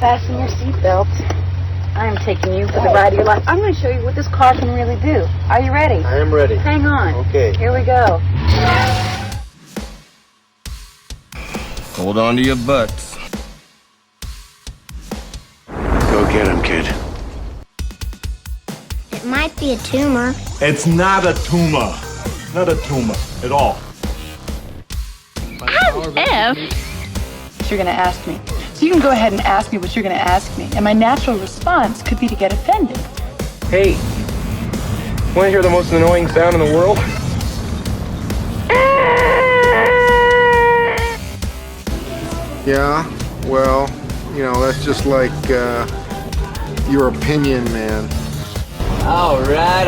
Fasten your seatbelt. I am taking you for the ride of your life. I'm going to show you what this car can really do. Are you ready? I am ready. Hang on. Okay. Here we go. Hold on to your butts. Go get him, kid. It might be a tumor. It's not a tumor. Not a tumor at all. As if you're going to ask me. So you can go ahead and ask me what you're going to ask me. And my natural response could be to get offended. Hey, want to hear the most annoying sound in the world? Yeah, well, you know, that's just like your opinion, man. All right.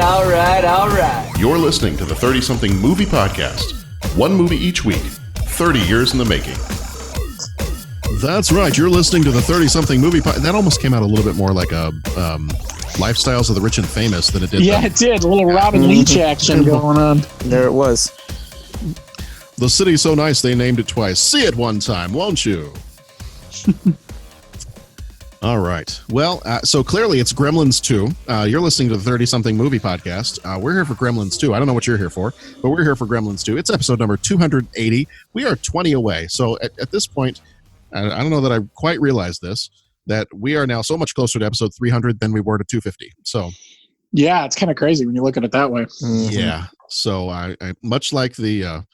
You're listening to the 30-something movie podcast. One movie each week, 30 years in the making. That's right. You're listening to the 30-something movie podcast. That almost came out a little bit more like a Lifestyles of the Rich and Famous than it did. Yeah, it did. A little Robin Leach action going on. There it was. The city's so nice they named it twice. See it one time, won't you? All right. Well, so clearly it's Gremlins 2. You're listening to the 30-something movie podcast. We're here for Gremlins 2. I don't know what you're here for, but we're here for Gremlins 2. It's episode number 280. We are 20 away. So at this point, I don't know that I quite realized this, that we are now so much closer to episode 300 than we were to 250. So yeah, it's kind of crazy when you look at it that way. Mm-hmm. Yeah. So I much like the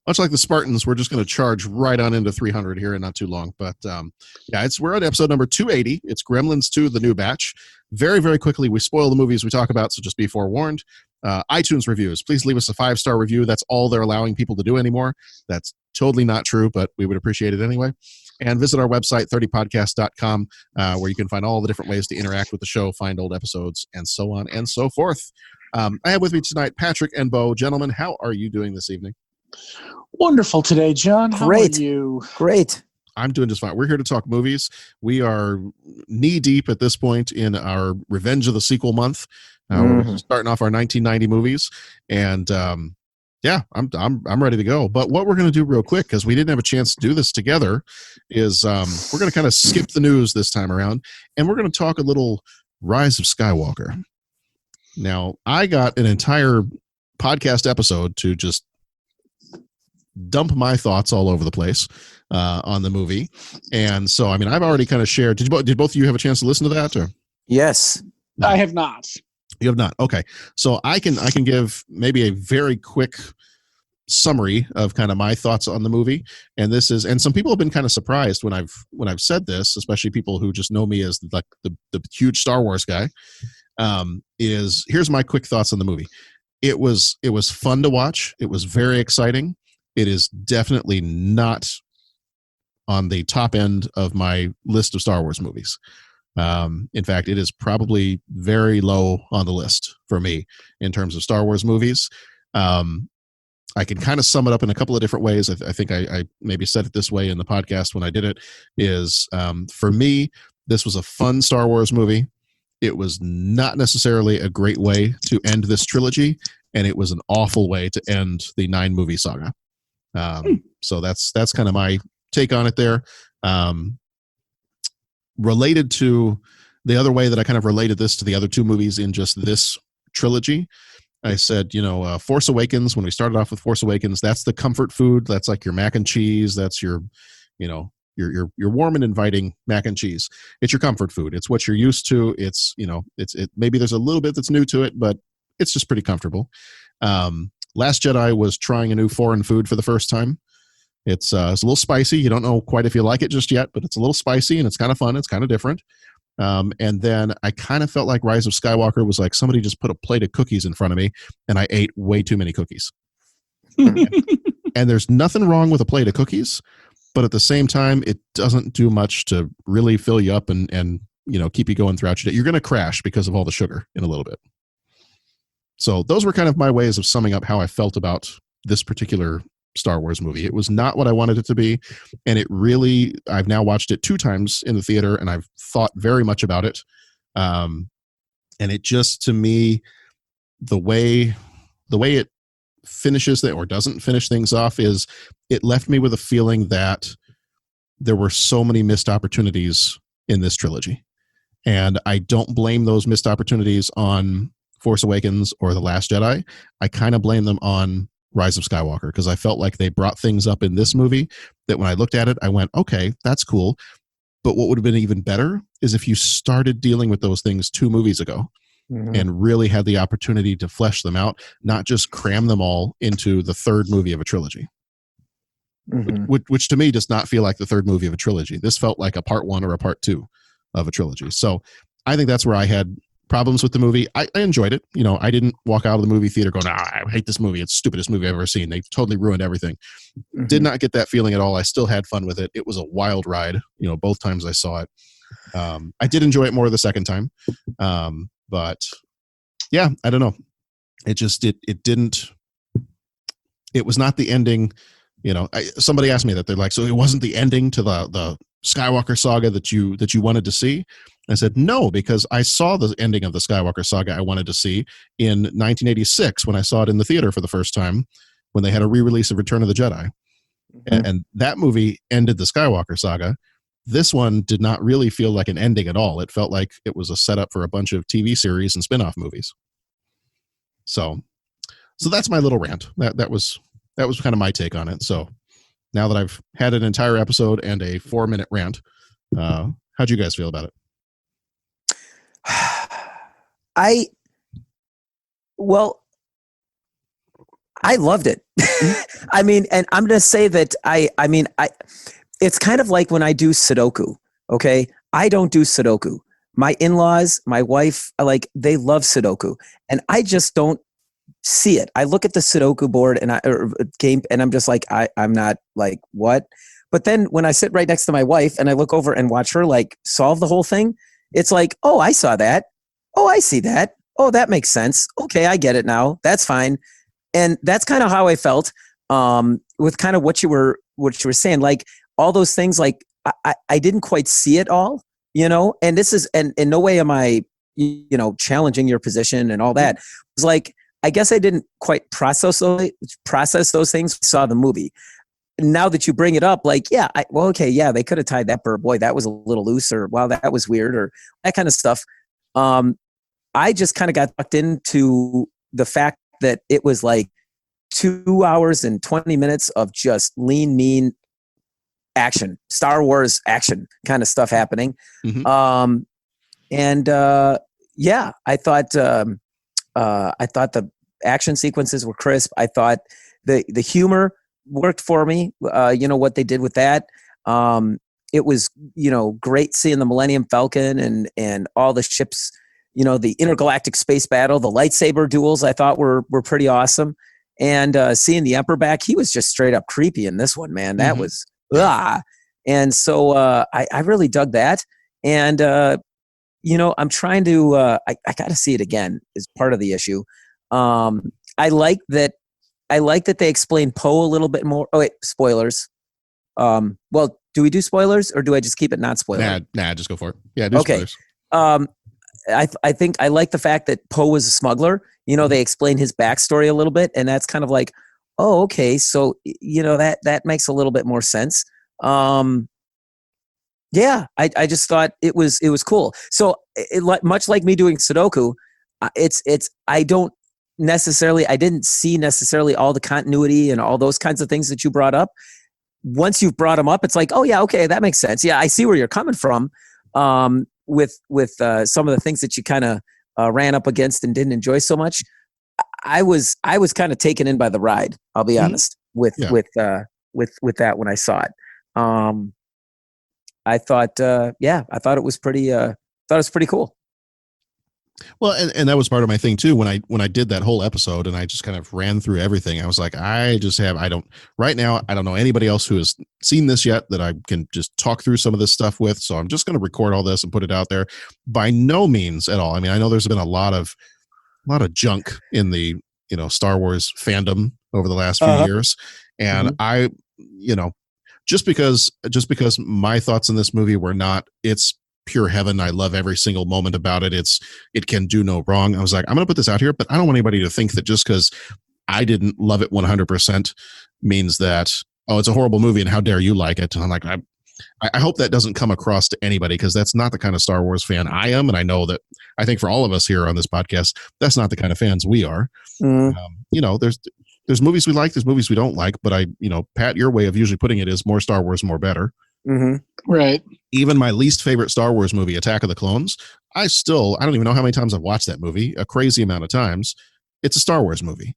Spartans, we're just going to charge right on into 300 here in not too long. But yeah, we're at episode number 280. It's Gremlins 2, the new batch. Very, very quickly, we spoil the movies we talk about, so just be forewarned. iTunes reviews. Please leave us a 5-star review. That's all they're allowing people to do anymore. That's totally not true, but we would appreciate it anyway. And visit our website, 30podcast.com, where you can find all the different ways to interact with the show, find old episodes, and so on and so forth. I have with me tonight Patrick and Bo. Gentlemen, how are you doing this evening? Wonderful today, John. How are you? Great. I'm doing just fine. We're here to talk movies. We are knee deep at this point in our Revenge of the Sequel month. We're starting off our 1990 movies, and yeah, I'm ready to go. But what we're going to do real quick, because we didn't have a chance to do this together, is we're going to kind of skip the news this time around, and we're going to talk a little Rise of Skywalker. Now, I got an entire podcast episode to just dump my thoughts all over the place on the movie. And so, I mean, I've already kind of shared. Did both of you have a chance to listen to that? Or? Yes. I have not. You have not. Okay. So I can give maybe a very quick summary of kind of my thoughts on the movie. And some people have been kind of surprised when I've said this, especially people who just know me as like the huge Star Wars guy. Here's my quick thoughts on the movie. It was fun to watch. It was very exciting. It is definitely not on the top end of my list of Star Wars movies. In fact, it is probably very low on the list for me in terms of Star Wars movies. I can kind of sum it up in a couple of different ways. I think I maybe said it this way in the podcast when I did it, is for me, this was a fun Star Wars movie. It was not necessarily a great way to end this trilogy, and it was an awful way to end the 9-movie saga. So that's kind of my take on it there. Related to the other way that I kind of related this to the other 2 movies in just this trilogy, I said, Force Awakens, when we started off with Force Awakens, that's the comfort food. That's like your mac and cheese. That's your warm and inviting mac and cheese. It's your comfort food. It's what you're used to. It's, maybe there's a little bit that's new to it, but it's just pretty comfortable. Last Jedi was trying a new foreign food for the first time. It's a little spicy. You don't know quite if you like it just yet, but it's a little spicy and it's kind of fun. It's kind of different. And then I kind of felt like Rise of Skywalker was like somebody just put a plate of cookies in front of me and I ate way too many cookies. And there's nothing wrong with a plate of cookies, but at the same time, it doesn't do much to really fill you up and keep you going throughout your day. You're going to crash because of all the sugar in a little bit. So those were kind of my ways of summing up how I felt about this particular Star Wars movie. It was not what I wanted it to be, and I've now watched it 2 times in the theater, and I've thought very much about it. And it just, to me, the way it finishes or doesn't finish things off is it left me with a feeling that there were so many missed opportunities in this trilogy. And I don't blame those missed opportunities on Force Awakens or The Last Jedi. I kind of blame them on Rise of Skywalker, because I felt like they brought things up in this movie that when I looked at it, I went, okay, that's cool. But what would have been even better is if you started dealing with those things 2 movies ago and really had the opportunity to flesh them out, not just cram them all into the third movie of a trilogy. Which to me does not feel like the third movie of a trilogy. This felt like a part 1 or a part 2 of a trilogy. So I think that's where I had problems with the movie. I enjoyed it. You know, I didn't walk out of the movie theater going, I hate this movie. It's the stupidest movie I've ever seen. They totally ruined everything. Did not get that feeling at all. I still had fun with it. It was a wild ride, you know, both times I saw it. I did enjoy it more the second time. But yeah, I don't know. It just, it didn't, it was not the ending. You know, somebody asked me that. They're like, so it wasn't the ending to the Skywalker saga that you wanted to see? I said, no, because I saw the ending of the Skywalker saga I wanted to see in 1986 when I saw it in the theater for the first time, when they had a re-release of Return of the Jedi. And that movie ended the Skywalker saga. This one did not really feel like an ending at all. It felt like it was a setup for a bunch of TV series and spin-off movies. So that's my little rant. That was kind of my take on it. So now that I've had an entire episode and a 4-minute rant, how'd you guys feel about it? I loved it. I mean, and I'm going to say that it's kind of like when I do Sudoku. Okay. I don't do Sudoku. My in-laws, my wife, they love Sudoku, and I just don't see it. I look at the Sudoku board or game, and I'm just like, I'm not like, what? But then when I sit right next to my wife and I look over and watch her like solve the whole thing, it's like, oh, I saw that. Oh, I see that. Oh, that makes sense. Okay, I get it now. That's fine. And that's kind of how I felt with kind of what you were saying. Like all those things, like I didn't quite see it all, you know. And this is, and in no way am I, you know, challenging your position and all that. It's like, I guess I didn't quite process those things. Saw the movie. Now that you bring it up, like, yeah, okay, yeah, they could have tied that, but boy, that was a little loose, or wow, that was weird, or that kind of stuff. I just kind of got sucked into the fact that it was like 2 hours and 20 minutes of just lean, mean action, Star Wars action kind of stuff happening. Yeah, I thought the action sequences were crisp. I thought the humor worked for me. You know what they did with that. It was, you know, great seeing the Millennium Falcon and all the ships. You know, the intergalactic space battle, the lightsaber duels, I thought were pretty awesome. And seeing the Emperor back, he was just straight up creepy in this one, man. That was And so I really dug that. And you know, I'm trying to. I got to see it again. Is part of the issue. I like that they explain Poe a little bit more. Oh wait, spoilers. Well, do we do spoilers, or do I just keep it not spoilers? Nah, just go for it. Yeah, do okay. Spoilers. I think I like the fact that Poe was a smuggler. You know, they explain his backstory a little bit, and that's kind of like, oh, okay, so you know that makes a little bit more sense. Yeah, I just thought it was cool. So much like me doing Sudoku, I didn't see necessarily all the continuity and all those kinds of things that you brought up. Once you've brought them up, it's like, oh yeah, okay, that makes sense. Yeah, I see where you're coming from. With some of the things that you kind of ran up against and didn't enjoy so much, I was kind of taken in by the ride. I'll be honest with that when I saw it. I thought it was pretty cool. Well, and that was part of my thing too. When I did that whole episode and I just kind of ran through everything, I was like, right now, I don't know anybody else who has seen this yet that I can just talk through some of this stuff with. So I'm just going to record all this and put it out there. By no means at all. I mean, I know there's been a lot of junk in the, you know, Star Wars fandom over the last few years. And I, you know, just because my thoughts in this movie were not, it's pure heaven, I love every single moment about it, it can do no wrong, I was like, I'm going to put this out here, but I don't want anybody to think that just because I didn't love it 100% means that, oh, it's a horrible movie and how dare you like it. And I'm like, I hope that doesn't come across to anybody, because that's not the kind of Star Wars fan I am. And I think for all of us here on this podcast, that's not the kind of fans we are. There's movies we like, there's movies we don't like, but Pat, your way of usually putting it is more Star Wars, more better. Right. Even my least favorite Star Wars movie, Attack of the Clones, I don't even know how many times I've watched that movie, a crazy amount of times. It's a Star Wars movie.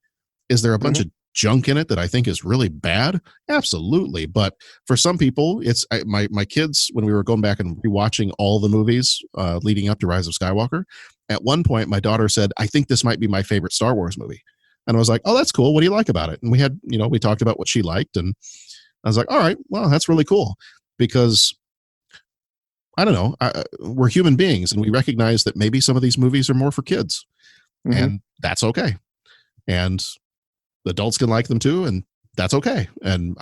Is there a bunch of junk in it that I think is really bad? Absolutely. But for some people, my kids, when we were going back and rewatching all the movies leading up to Rise of Skywalker, at one point my daughter said, I think this might be my favorite Star Wars movie. And I was like, oh, that's cool. What do you like about it? And we talked about what she liked, and I was like, all right, well, that's really cool, because I don't know, we're human beings, and we recognize that maybe some of these movies are more for kids, and that's okay. And adults can like them too, and that's okay. And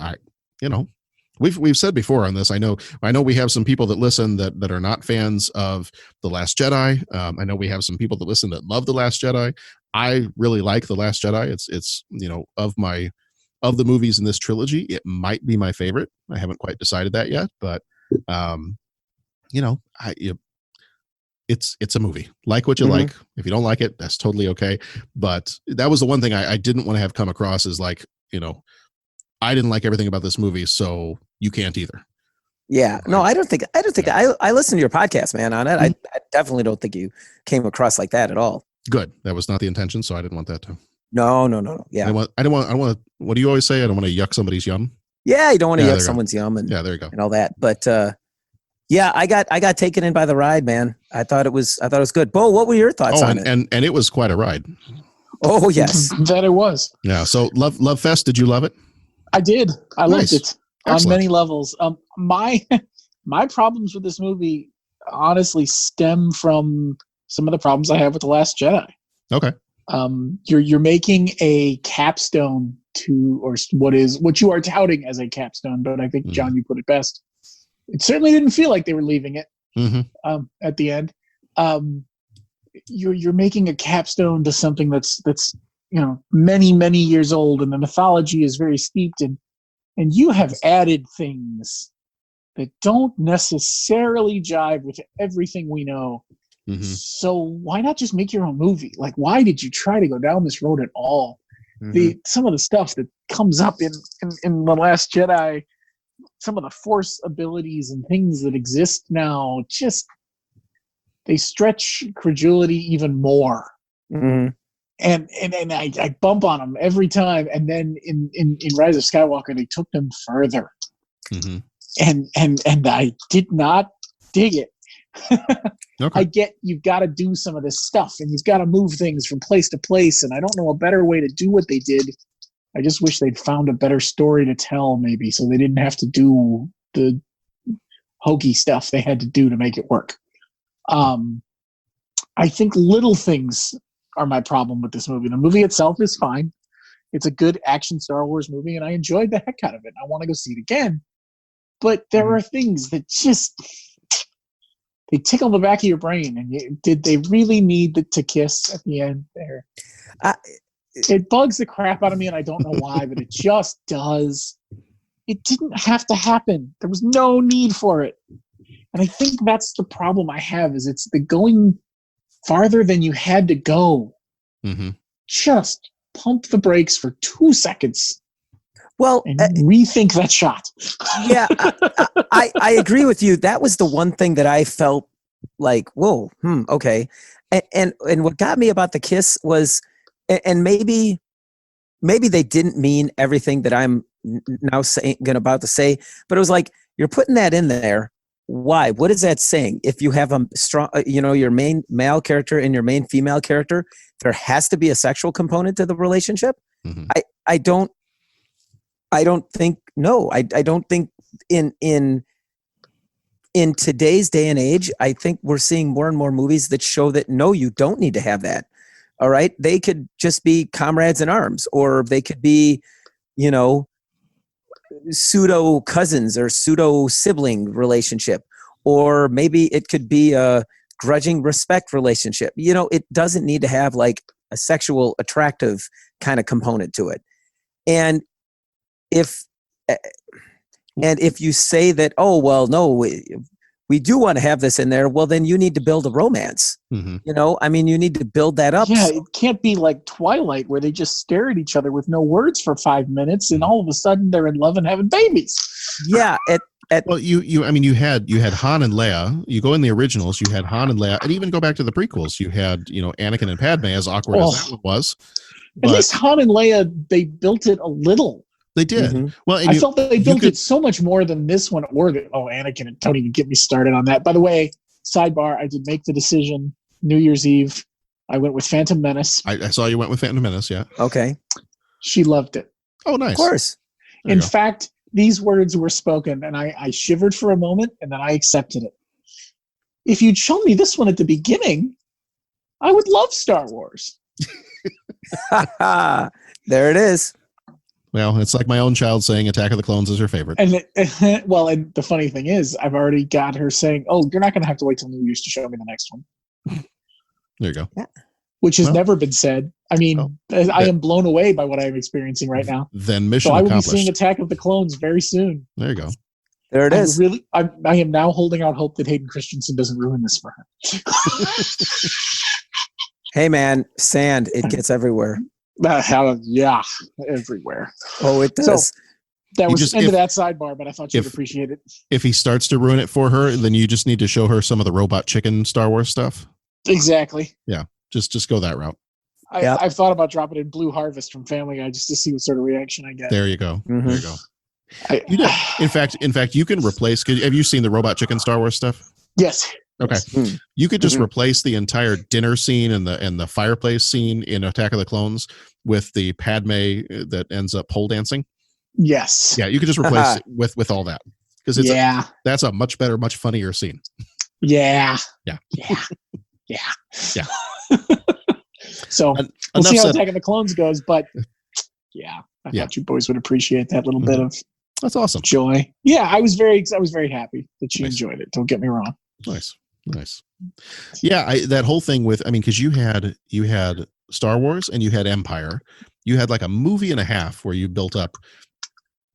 we've said before on this, I know we have some people that listen that are not fans of The Last Jedi. I know we have some people that listen that love The Last Jedi. I really like The Last Jedi. It's of the movies in this trilogy, it might be my favorite. I haven't quite decided that yet, but it's a movie. Like what you like. If you don't like it, that's totally okay. But that was the one thing I didn't want to have come across as like, I didn't like everything about this movie, so you can't either. Yeah. No, I don't think I listened to your podcast, man, on it. I definitely don't think you came across like that at all. Good. That was not the intention, so I didn't want that to. No. Yeah. I don't want. What do you always say? I don't want to yuck somebody's yum. Yeah, you don't want to yuck someone's yum, and there you go, and all that. But yeah, I got taken in by the ride, man. I thought it was good. Bo, what were your thoughts on it? And it was quite a ride. Oh yes, that it was. Yeah. So Love Fest. Did you love it? I did. I loved it on many levels. My problems with this movie honestly stem from some of the problems I have with The Last Jedi. Okay. You're making a capstone to, or what you are touting as a capstone, but I think John, you put it best. It certainly didn't feel like they were leaving it at the end. You're making a capstone to something that's many years old, and the mythology is very steeped in, and you have added things that don't necessarily jive with everything we know. So why not just make your own movie? Like, why did you try to go down this road at all? Some of the stuff that comes up in The Last Jedi, some of the Force abilities and things that exist now, just they stretch credulity even more. And I bump on them every time. And then in Rise of Skywalker, they took them further. And I did not dig it. Okay. I get you've got to do some of this stuff, and you've got to move things from place to place, and I don't know a better way to do what they did. I just wish they'd found a better story to tell, maybe, so they didn't have to do the hokey stuff they had to do to make it work. I think little things are my problem with this movie. The movie itself is fine. It's a good action Star Wars movie, and I enjoyed the heck out of it. I want to go see it again. But there are things that just... they tickle the back of your brain, and did they really need to kiss at the end there? It bugs the crap out of me, and I don't know why, but it just does. It didn't have to happen. There was no need for it. And I think that's the problem I have, is it's the going farther than you had to go. Just pump the brakes for 2 seconds. Well, and rethink that shot. Yeah, I agree with you. That was the one thing that I felt like, whoa, okay. And what got me about the kiss was, and maybe they didn't mean everything that I'm now about to say, but it was like, you're putting that in there. Why? What is that saying? If you have a strong, your main male character and your main female character, there has to be a sexual component to the relationship. I don't think in today's day and age, I think we're seeing more and more movies that show that no, you don't need to have that. All right. They could just be comrades in arms, or they could be, pseudo cousins or pseudo sibling relationship, or maybe it could be a grudging respect relationship. It doesn't need to have like a sexual attractive kind of component to it. And if And if you say that, oh, well, no, we do want to have this in there, well, then you need to build a romance. Mhm. You know, I mean, you need to build that up. Yeah, So- it can't be like Twilight where they just stare at each other with no words for 5 minutes, and all of a sudden they're in love and having babies. yeah. Well, I mean, you had Han and Leia. You go in the originals, you had Han and Leia, and even go back to the prequels, you had Anakin and Padme. As awkward as that one was, At but least Han and Leia, they built it a little. they did. Mhm. Well, and I felt that they built could- it so much more than this one. Anakin, and don't even get me started on that. By the way, sidebar, I did make the decision New Year's Eve. I went with Phantom Menace. I saw you went with Phantom Menace. Yeah. Okay. She loved it. Oh, nice. Of course. There In you go. fact, these words were spoken, and I shivered for a moment, and then I accepted it. If you'd shown me this one at the beginning, I would love Star Wars. There it is. Well, it's like my own child saying Attack of the Clones is her favorite. And and the funny thing is, I've already got her saying, "Oh, you're not going to have to wait till New Year's to show me the next one," There you go. which has Well, never been said. I mean, oh, I am blown away by what I am experiencing right now. Then mission So I will be accomplished. seeing Attack of the Clones very soon. There you go. There it is. I am now holding out hope that Hayden Christensen doesn't ruin this for her. Hey, man, sand, it gets everywhere. Yeah, everywhere. Oh, it does. That You was just- the end if- of that sidebar, but I thought you'd if- appreciate it. If he starts to ruin it for her, then you just need to show her some of the robot chicken Star Wars stuff. Exactly. Just go that route. Yep. I've thought about dropping in Blue Harvest from Family Guy just to see what sort of reaction I get. There you go. Mhm. There you go. I- You know, in fact, you can replace. Have you seen the robot chicken Star Wars stuff? Yes. Okay, Hmm. you could just Mhm. replace the entire dinner scene and the fireplace scene in Attack of the Clones with the Padme that ends up pole dancing. Yes. Yeah, you could just replace it with all that because that's a much better, much funnier scene. Yeah. Yeah. Yeah. Yeah. Yeah. So En- we'll see enough how said. Attack of the Clones goes, but yeah, I Yeah. thought you boys would appreciate that little bit of That's awesome. joy. Yeah, I was very happy that you Nice. enjoyed it. Don't get me wrong. Nice. Yeah, that whole thing with, I mean, because you had Star Wars and you had Empire, you had like a movie and a half where you built up,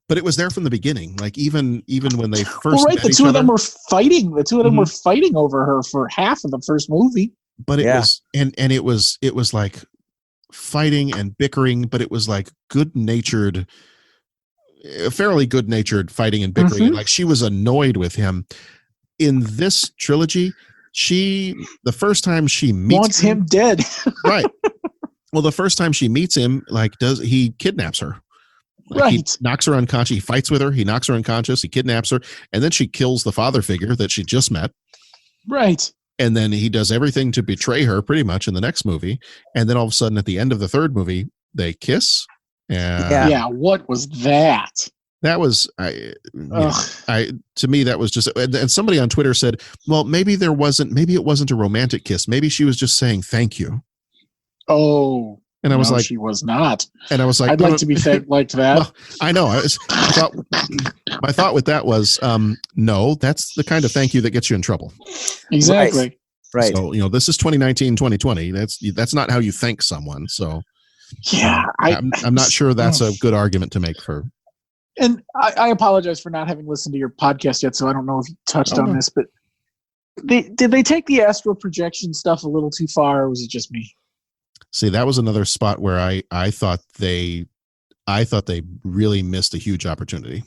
but it was there from the beginning. Like even when they first Well, right, met the each two of them other, were fighting. The two of them Mhm. were fighting over her for half of the first movie. but it Yeah. was and it was like fighting and bickering, but it was like fairly good natured fighting and bickering. Mhm. Like she was annoyed with him. In this trilogy, the first time she meets Wants him dead. right. Well, the first time she meets him, he kidnaps her. Like, he Right. knocks her unconscious. He fights with her. He knocks her unconscious. He kidnaps her, and then she kills the father figure that she just met. Right. And then he does everything to betray her, pretty much, in the next movie. And then all of a sudden, at the end of the third movie, they kiss. And Yeah. Yeah. What was that? that was to me that was just. And somebody on Twitter said, "Well, maybe it wasn't a romantic kiss. Maybe she was just saying thank you." Oh. And I was no, like, she was not. and I was like, I'd like to be thanked like that. Well, I know. My thought with that was, no, that's the kind of thank you that gets you in trouble. Exactly. Right. So, this is 2019, 2020. That's not how you thank someone. So Yeah. I'm not sure that's a good argument to make for. And I apologize for not having listened to your podcast yet, so I don't know if you touched on no. this, but did they take the astral projection stuff a little too far, or was it just me? See, that was another spot where I thought they really missed a huge opportunity.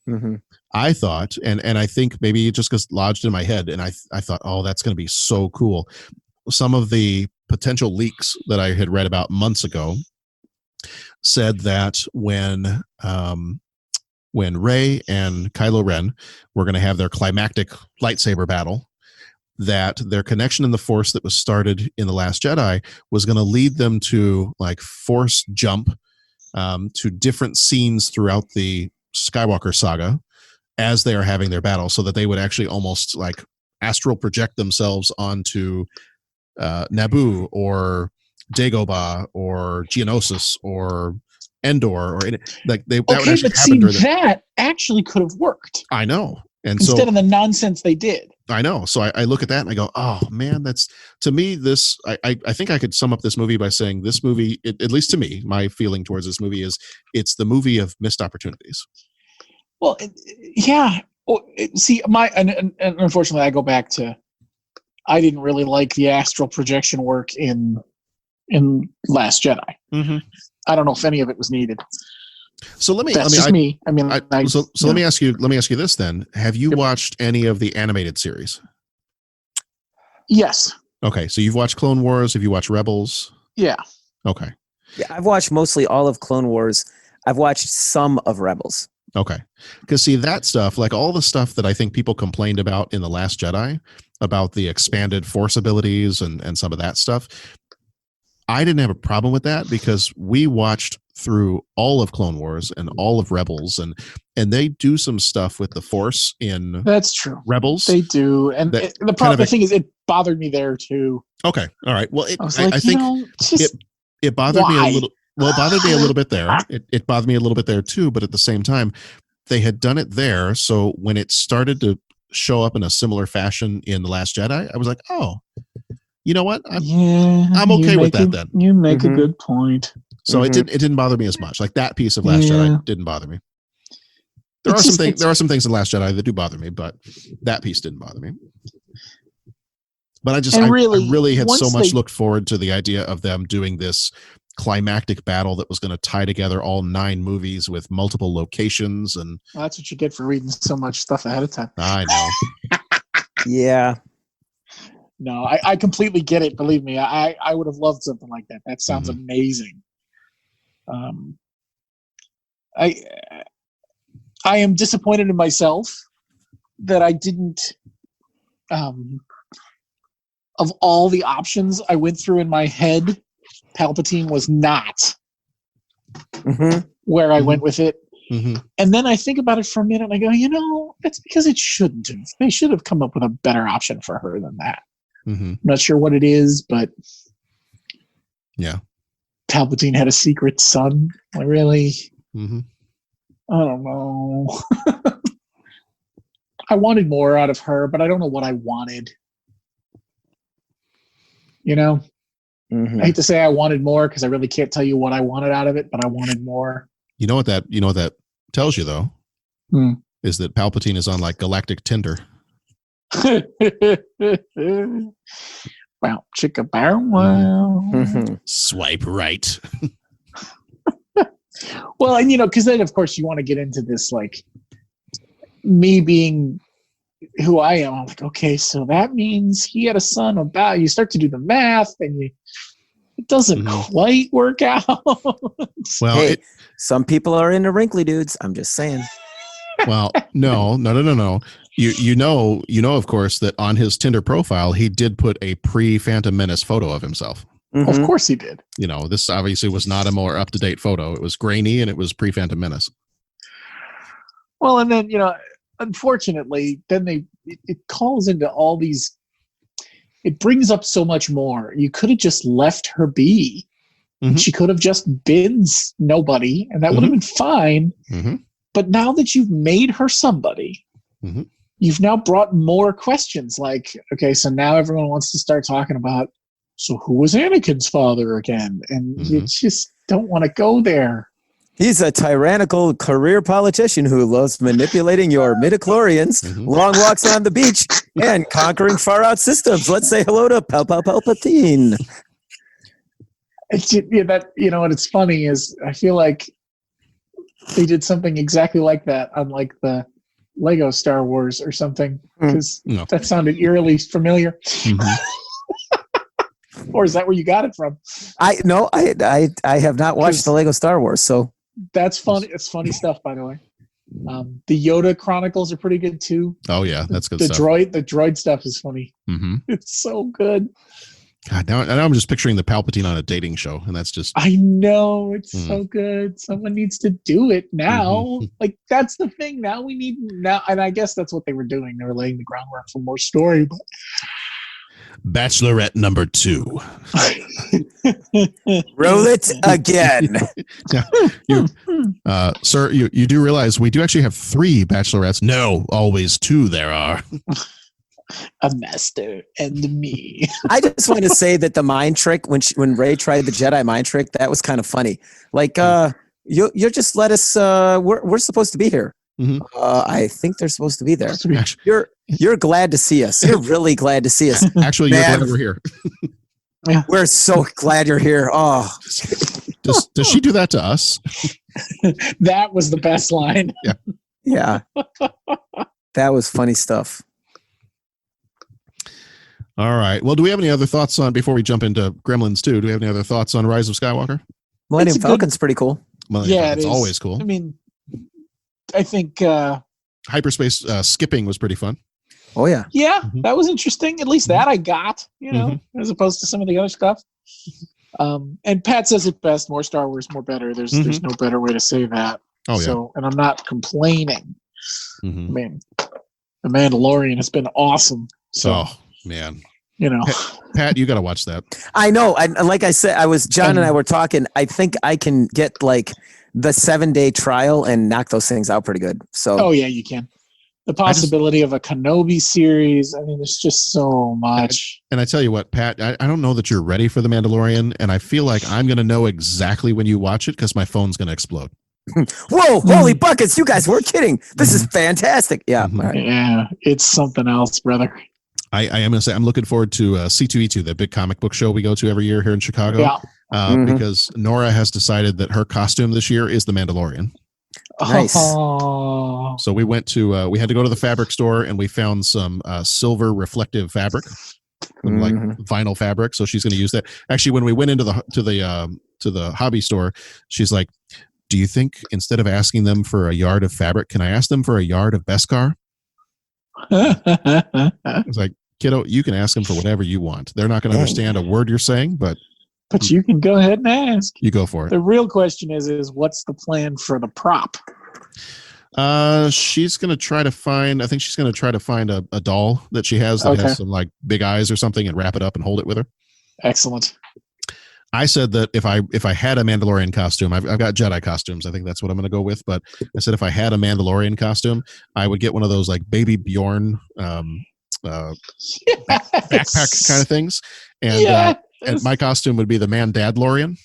Mhm. I thought, and I think maybe it just gets lodged in my head, and I thought, oh, that's going to be so cool. Some of the potential leaks that I had read about months ago said that when Rey and Kylo Ren were going to have their climactic lightsaber battle, that their connection in the Force that was started in The Last Jedi was going to lead them to like Force jump to different scenes throughout the Skywalker saga as they are having their battle, so that they would actually almost like astral project themselves onto Naboo or Dagobah or Geonosis or Endor, or like that would Okay, actually but see, happen during the, that actually could have worked I know. And instead so of the nonsense they did. I know. So I look at that and I go, oh man, that's, to me, this, I think I could sum up this movie by saying this movie, at least to me, my feeling towards this movie is it's the movie of missed opportunities. Well, yeah. Well, see, and unfortunately, I go back to I didn't really like the astral projection work in Last Jedi. Mm-hmm. I don't know if any of it was needed. So let me. That's just me. I mean, let me ask you. Let me ask you this then. Have you watched any of the animated series? Yes. Okay, so you've watched Clone Wars. Have you watched Rebels? Yeah. Okay. Yeah, I've watched mostly all of Clone Wars. I've watched some of Rebels. Okay. Because see, that stuff, like all the stuff that I think people complained about in The Last Jedi, about the expanded Force abilities and some of that stuff, I didn't have a problem with that because we watched through all of Clone Wars and all of Rebels, and they do some stuff with the Force in That's true. Rebels. They do. And the thing is, it bothered me there too. Okay. All right. Well, I think it bothered me why? a little. Well, it bothered me a little bit there. It bothered me a little bit there too. But at the same time, they had done it there. So when it started to show up in a similar fashion in The Last Jedi, I was like, oh, you know what? I'm okay with that then. You make a good point. So it didn't bother me as much. Like that piece of Last Jedi didn't bother me. There are some things in Last Jedi that do bother me, but that piece didn't bother me. But I really had so much looked forward to the idea of them doing this climactic battle that was going to tie together all 9 movies with multiple locations. And well, that's what you get for reading so much stuff ahead of time. I know. Yeah. No, I completely get it. Believe me, I would have loved something like that. That sounds amazing. I am disappointed in myself that I didn't. Of all the options I went through in my head, Palpatine was not where I went with it. Mm-hmm. And then I think about it for a minute and I go, that's because it shouldn't have. They should have come up with a better option for her than that. Mm-hmm. I'm not sure what it is, but yeah, Palpatine had a secret son. Really? Mm-hmm. I don't know. I wanted more out of her, but I don't know what I wanted. You know? Mm-hmm. I hate to say I wanted more because I really can't tell you what I wanted out of it, but I wanted more. You know what that tells you though? Is that Palpatine is on like galactic Tinder. Wow, chicka bow wow. Swipe right. Well, and because then of course you want to get into this, like me being who I am. I'm like, okay, so that means he had a son about. You start to do the math, and it doesn't quite work out. Well, hey, some people are into wrinkly dudes. I'm just saying. Well, no. You know, of course, that on his Tinder profile, he did put a pre-Phantom Menace photo of himself. Mm-hmm. Of course he did. This obviously was not a more up-to-date photo. It was grainy and it was pre-Phantom Menace. Well, and then, unfortunately, then it calls into all these, it brings up so much more. You could have just left her be. Mm-hmm. She could have just been nobody, and that would have been fine. Mm-hmm. But now that you've made her somebody, you've now brought more questions. Like, okay, so now everyone wants to start talking about, so who was Anakin's father again? And you just don't want to go there. He's a tyrannical career politician who loves manipulating your midichlorians, long walks on the beach, and conquering far-out systems. Let's say hello to Palpatine. What it's funny is I feel like they did something exactly like that on like the Lego Star Wars or something, because that sounded eerily familiar. Or is that where you got it from? I have not watched the Lego Star Wars, so that's funny. It's funny stuff, by the way. The Yoda Chronicles are pretty good too. Oh yeah, that's good stuff. The droid stuff is funny. It's so good. God, now I'm just picturing the Palpatine on a dating show, and that's just. I know, it's so good. Someone needs to do it now. Like that's the thing. Now we need now, and I guess that's what they were doing. They were laying the groundwork for more story. But Bachelorette number 2. Roll it again. Sir, you do realize we do actually have 3 bachelorettes. No, always 2 there are. A master and me. I just want to say that the mind trick, when Rey tried the Jedi mind trick, that was kind of funny. Like, you just let us, we're supposed to be here. I think they're supposed to be there. Actually, You're glad to see us. You're really glad to see us. Actually, you're glad we're here. We're so glad you're here. Oh, does she do that to us? That was the best line. Yeah. That was funny stuff. All right. Well, do we have any other thoughts on, before we jump into Gremlins 2, do we have any other thoughts on Rise of Skywalker? Millennium Falcon's pretty cool. It's always cool. I mean, I think hyperspace skipping was pretty fun. Oh yeah. Yeah, that was interesting. At least that I got, as opposed to some of the other stuff. And Pat says it best: more Star Wars, more better. There's no better way to say that. Oh yeah. So, and I'm not complaining. I Mm-hmm. mean, The Mandalorian has been awesome. So, man. Pat, you got to watch that. I know. Like I said, John and I were talking. I think I can get like the 7-day trial and knock those things out pretty good. So. Oh yeah, you can. The possibility of a Kenobi series. I mean, there's just so much. And I tell you what, Pat, I don't know that you're ready for The Mandalorian, and I feel like I'm going to know exactly when you watch it because my phone's going to explode. Whoa, holy buckets. You guys weren't kidding. This is fantastic. Yeah. All right. Yeah, it's something else, brother. I am going to say I'm looking forward to C2E2, the big comic book show we go to every year here in Chicago. Yeah. Because Nora has decided that her costume this year is the Mandalorian. Nice. Oh. So we went to we had to go to the fabric store and we found some silver reflective fabric, like vinyl fabric. So she's going to use that. Actually, when we went into the hobby store, she's like, "Do you think instead of asking them for a yard of fabric, can I ask them for a yard of Beskar?" I was like, "Kiddo, you can ask them for whatever you want. They're not going to understand a word you're saying, but you can go ahead and ask. You go for it." The real question is what's the plan for the prop? She's going to try to find, I think she's going to try to find a doll that she has that has some like big eyes or something and wrap it up and hold it with her. Excellent. I said that if I had a Mandalorian costume, I've got Jedi costumes. I think that's what I'm going to go with. But I said if I had a Mandalorian costume, I would get one of those like Baby Bjorn backpack kind of things, and my costume would be the Mandadlorian.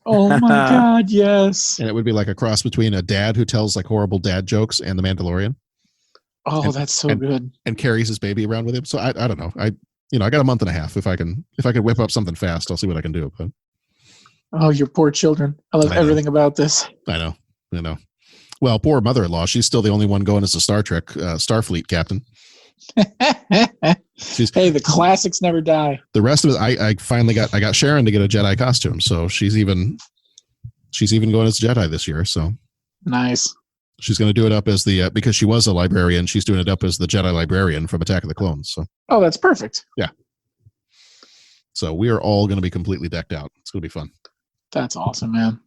Oh my God, yes! And it would be like a cross between a dad who tells like horrible dad jokes and the Mandalorian. Oh, that's so good. And carries his baby around with him. So I don't know. I got a month and a half. If I can whip up something fast, I'll see what I can do. But oh, your poor children! I love everything about this. I know. Well, poor mother-in-law. She's still the only one going as a Star Trek Starfleet captain. Hey, the classics never die. The rest of it, I finally got Sharon to get a Jedi costume, so she's even going as a Jedi this year. So nice. She's going to do it up as the because she was a librarian. She's doing it up as the Jedi librarian from Attack of the Clones. So that's perfect. Yeah. So we are all going to be completely decked out. It's going to be fun. That's awesome, man.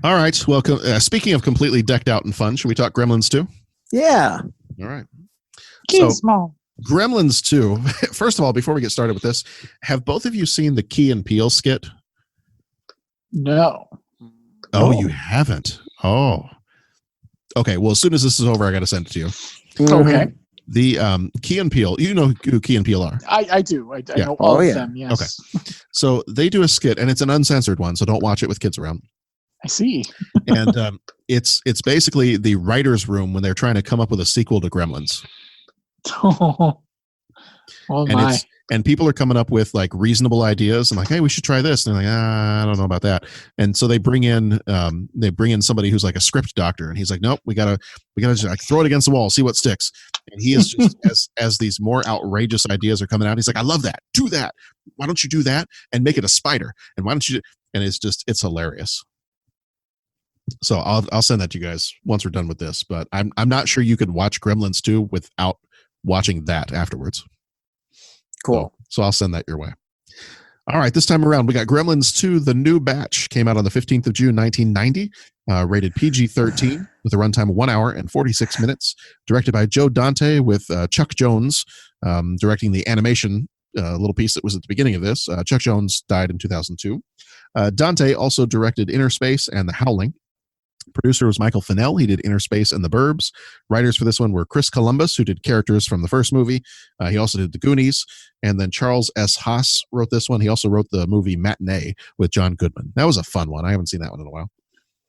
All right. Well, speaking of completely decked out and fun, should we talk Gremlins 2? Yeah. All right. So, small. Gremlins 2. First of all, before we get started with this, have both of you seen the Key and Peele skit? No. Oh, you haven't? Oh. Okay. Well, as soon as this is over, I got to send it to you. Okay. The Key and Peele, you know who Key and Peele are? I do. I know all of them, yes. Okay. So they do a skit, and it's an uncensored one, so don't watch it with kids around. I see. And it's basically the writer's room when they're trying to come up with a sequel to Gremlins. Oh my. And people are coming up with like reasonable ideas and like, hey, we should try this. And they're like, I don't know about that. And so they bring in somebody who's like a script doctor, and he's like, nope, we gotta just like throw it against the wall, see what sticks. And he is just as these more outrageous ideas are coming out, he's like, I love that. Do that. Why don't you do that and make it a spider? And why don't you? And it's hilarious. So I'll send that to you guys once we're done with this. But I'm not sure you could watch Gremlins 2 without watching that afterwards. Cool. So I'll send that your way. All right. This time around, we got Gremlins 2, The New Batch. Came out on the 15th of June, 1990. Rated PG-13 with a runtime of 1 hour and 46 minutes. Directed by Joe Dante with Chuck Jones directing the animation little piece that was at the beginning of this. Chuck Jones died in 2002. Dante also directed Inner Space and The Howling. Producer was Michael Fennell. He did Inner Space and The Burbs. Writers for this one were Chris Columbus, who did characters from the first movie. He also did The Goonies. And then Charles S. Haas wrote this one. He also wrote the movie Matinee with John Goodman. That was a fun one. I haven't seen that one in a while.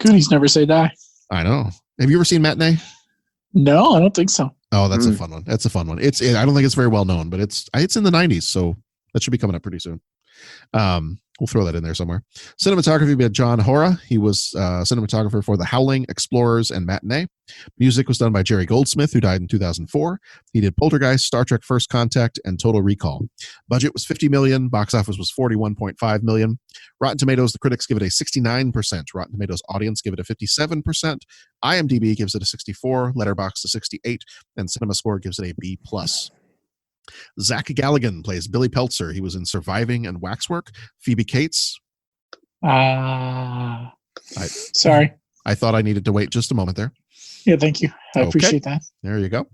Goonies never say die. I know. Have you ever seen Matinee? No, I don't think so. Oh, that's a fun one. That's a fun one. I don't think it's very well known, but it's in the 90s, so that should be coming up pretty soon. We'll throw that in there somewhere. Cinematography by John Hora. He was cinematographer for The Howling, Explorers, and Matinee. Music was done by Jerry Goldsmith, who died in 2004. He did Poltergeist, Star Trek First Contact, and Total Recall. Budget was $50 million. Box office was $41.5 million. Rotten Tomatoes, the critics give it a 69%. Rotten Tomatoes audience give it a 57%. IMDb gives it a 64, Letterboxd a 68, and CinemaScore gives it a B+. Zach Galligan plays Billy Peltzer. He was in Surviving and Waxwork. Phoebe Cates. Sorry. I thought I needed to wait just a moment there. Yeah, thank you. I appreciate that. There you go.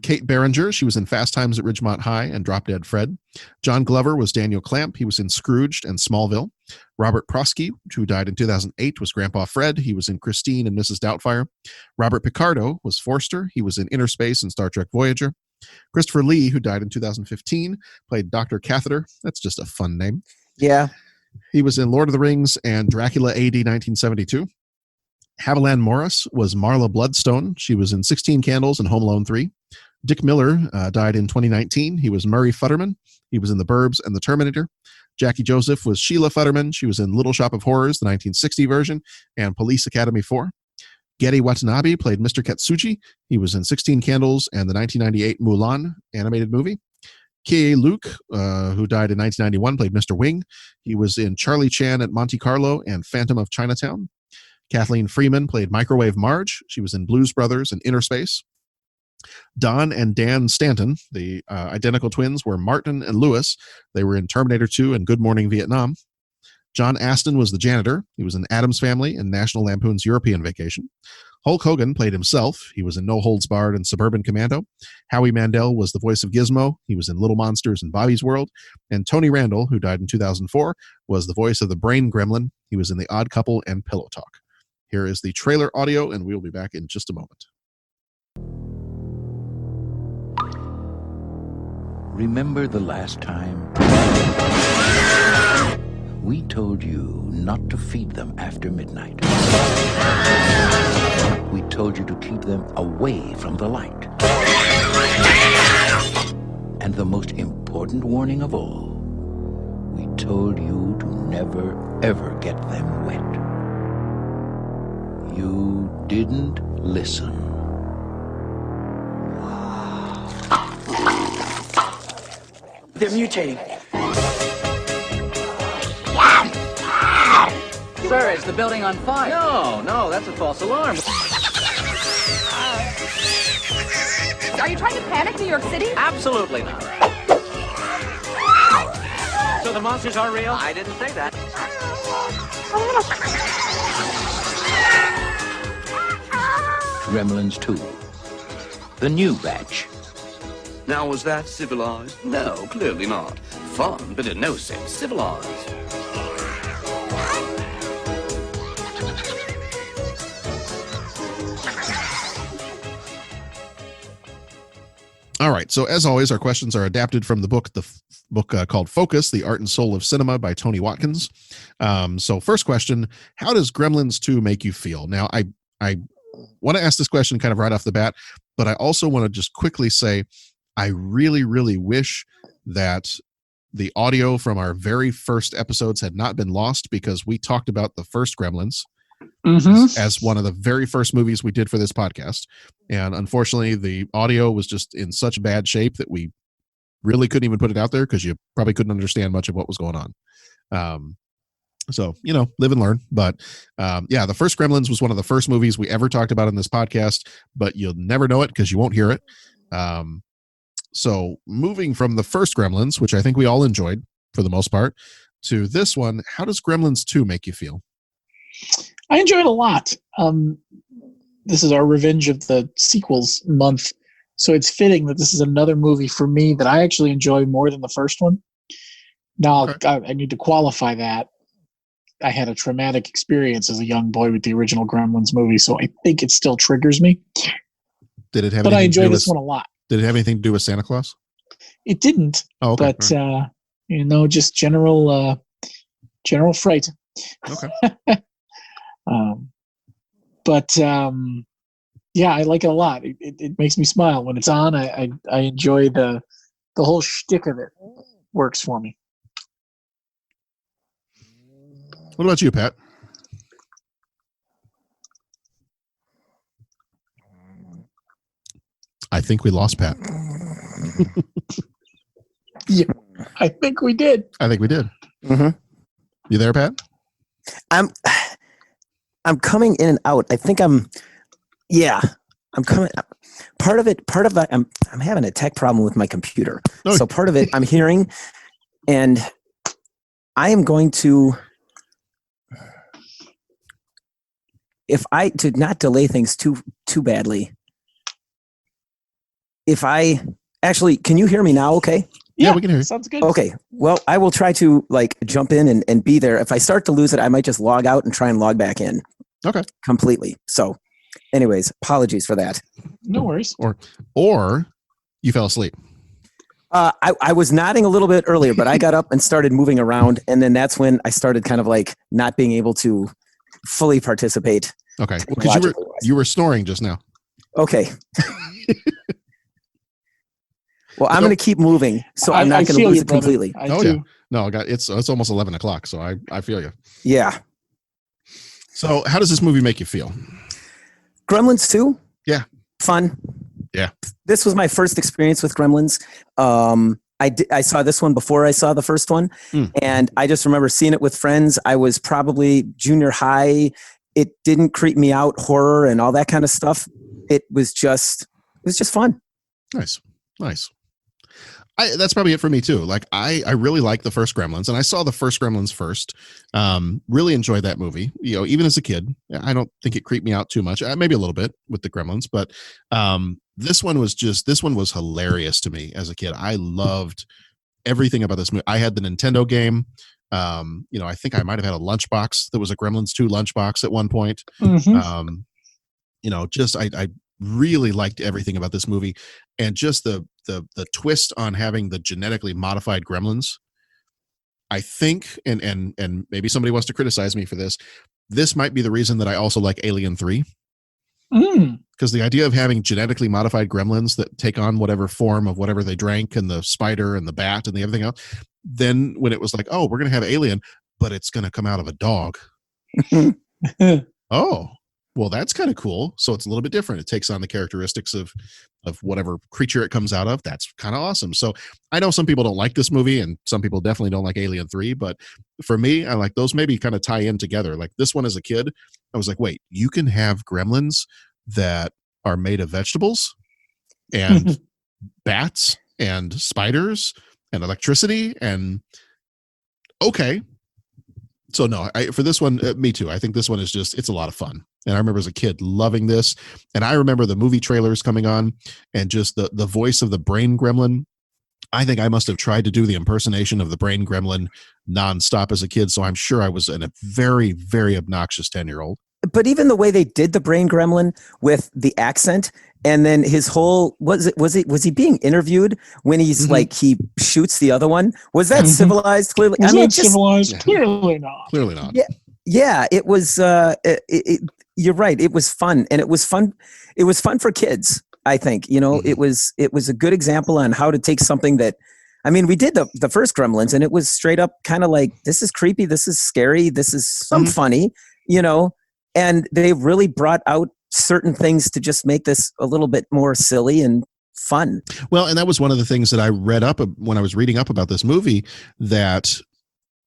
Kate Berenger. She was in Fast Times at Ridgemont High and Drop Dead Fred. John Glover was Daniel Clamp. He was in Scrooged and Smallville. Robert Prosky, who died in 2008, was Grandpa Fred. He was in Christine and Mrs. Doubtfire. Robert Picardo was Forster. He was in Inner Space and Star Trek Voyager. Christopher Lee, who died in 2015, played Dr. Catheter. That's just a fun name. Yeah. He was in Lord of the Rings and Dracula AD 1972. Haviland Morris was Marla Bloodstone. She was in 16 Candles and Home Alone 3. Dick Miller died in 2019. He was Murray Futterman. He was in The Burbs and The Terminator. Jackie Joseph was Sheila Futterman. She was in Little Shop of Horrors, the 1960 version, and Police Academy 4. Getty Watanabe played Mr. Katsuchi. He was in 16 Candles and the 1998 Mulan animated movie. Kie Luke, who died in 1991, played Mr. Wing. He was in Charlie Chan at Monte Carlo and Phantom of Chinatown. Kathleen Freeman played Microwave Marge. She was in Blues Brothers and Inner Space. Don and Dan Stanton, the identical twins, were Martin and Lewis. They were in Terminator 2 and Good Morning Vietnam. John Aston was the janitor. He was in Addams Family and National Lampoon's European Vacation. Hulk Hogan played himself. He was in No Holds Barred and Suburban Commando. Howie Mandel was the voice of Gizmo. He was in Little Monsters and Bobby's World. And Tony Randall, who died in 2004, was the voice of the Brain Gremlin. He was in The Odd Couple and Pillow Talk. Here is the trailer audio, and we will be back in just a moment. Remember the last time we told you not to feed them after midnight? We told you to keep them away from the light. And the most important warning of all, we told you to never, ever get them wet. You didn't listen. They're mutating. Sir, is the building on fire? No, that's a false alarm. Are you trying to panic New York City? Absolutely not. So the monsters are real? I didn't say that. Gremlins 2. The new batch. Now, was that civilized? No, clearly not. Fun, but in no sense civilized. All right. So as always, our questions are adapted from the book called Focus, The Art and Soul of Cinema by Tony Watkins. So first question, how does Gremlins 2 make you feel? Now, I want to ask this question kind of right off the bat, but I also want to just quickly say, I really, really wish that the audio from our very first episodes had not been lost, because we talked about the first Gremlins as one of the very first movies we did for this podcast. And unfortunately, the audio was just in such bad shape that we really couldn't even put it out there, because you probably couldn't understand much of what was going on. So, live and learn. But yeah, the first Gremlins was one of the first movies we ever talked about in this podcast, but you'll never know it because you won't hear it. So moving from the first Gremlins, which I think we all enjoyed for the most part, to this one, how does Gremlins 2 make you feel? I enjoyed it a lot. This is our Revenge of the Sequels month, so it's fitting that this is another movie for me that I actually enjoy more than the first one. Now, okay. I need to qualify that. I had a traumatic experience as a young boy with the original Gremlins movie, so I think it still triggers me. Did it have? But I enjoyed this one a lot. Did it have anything to do with Santa Claus? It didn't. Oh, okay. But right. Just general fright. Okay. Yeah, I like it a lot. It makes me smile when it's on. I enjoy the whole shtick of it. Works for me. What about you, Pat? I think we lost Pat. Yeah, I think we did. Mm-hmm. You there, Pat? I'm coming in and out. I think I'm coming. Part of it, I'm having a tech problem with my computer. Oh. So part of it I'm hearing, and I am going to, to not delay things too badly. Can you hear me now? Okay. Yeah, we can hear you. Sounds good. Okay. Well, I will try to jump in and be there. If I start to lose it, I might just log out and try and log back in. Okay. Completely. So anyways, apologies for that. No worries. Or you fell asleep. I was nodding a little bit earlier, but I got up and started moving around. And then that's when I started kind of not being able to fully participate. Okay. Because you were snoring just now. Okay. Well, I'm going to keep moving, so I'm not going to lose it completely. Yeah. No, it's almost 11 o'clock, so I feel you. Yeah. So how does this movie make you feel? Gremlins 2? Yeah. Fun. Yeah. This was my first experience with Gremlins. I saw this one before I saw the first one, and I just remember seeing it with friends. I was probably junior high. It didn't creep me out, horror and all that kind of stuff. It was just fun. Nice. That's probably it for me too. I really like the first Gremlins, and I saw the first Gremlins first. Really enjoyed that movie. Even as a kid, I don't think it creeped me out too much. Maybe a little bit with the Gremlins, but this one was hilarious to me as a kid. I loved everything about this movie. I had the Nintendo game. I think I might have had a lunchbox that was a Gremlins 2 lunchbox at one point. Mm-hmm. I really liked everything about this movie, and just the twist on having the genetically modified Gremlins. I think, and maybe somebody wants to criticize me for this. This might be the reason that I also like Alien 3. Because the idea of having genetically modified Gremlins that take on whatever form of whatever they drank, and the spider and the bat and the everything else. Then when it was like, oh, we're going to have Alien, but it's going to come out of a dog. Oh, well, that's kind of cool. So it's a little bit different. It takes on the characteristics of whatever creature it comes out of. That's kind of awesome. So I know some people don't like this movie, and some people definitely don't like Alien 3, but for me, I like those maybe kind of tie in together. Like this one as a kid, I was like, wait, you can have Gremlins that are made of vegetables and bats and spiders and electricity, and okay. So no, for this one, me too. I think this one is it's a lot of fun. And I remember as a kid loving this. And I remember the movie trailers coming on, and just the voice of the brain gremlin. I think I must have tried to do the impersonation of the brain gremlin nonstop as a kid. So I'm sure I was a very, very obnoxious 10-year-old. But even the way they did the brain gremlin with the accent, and then his whole was he being interviewed when he's he shoots the other one? Was that civilized? Clearly, civilized. Clearly not. Clearly not. Yeah. It was. You're right. It was fun, and it was fun. It was fun for kids. I think it was a good example on how to take something that. I mean, we did the first Gremlins, and it was straight up kind of like, this is creepy, this is scary, this is some funny, and they really brought out certain things to just make this a little bit more silly and fun. Well, and that was one of the things that I read up when I was reading up about this movie, that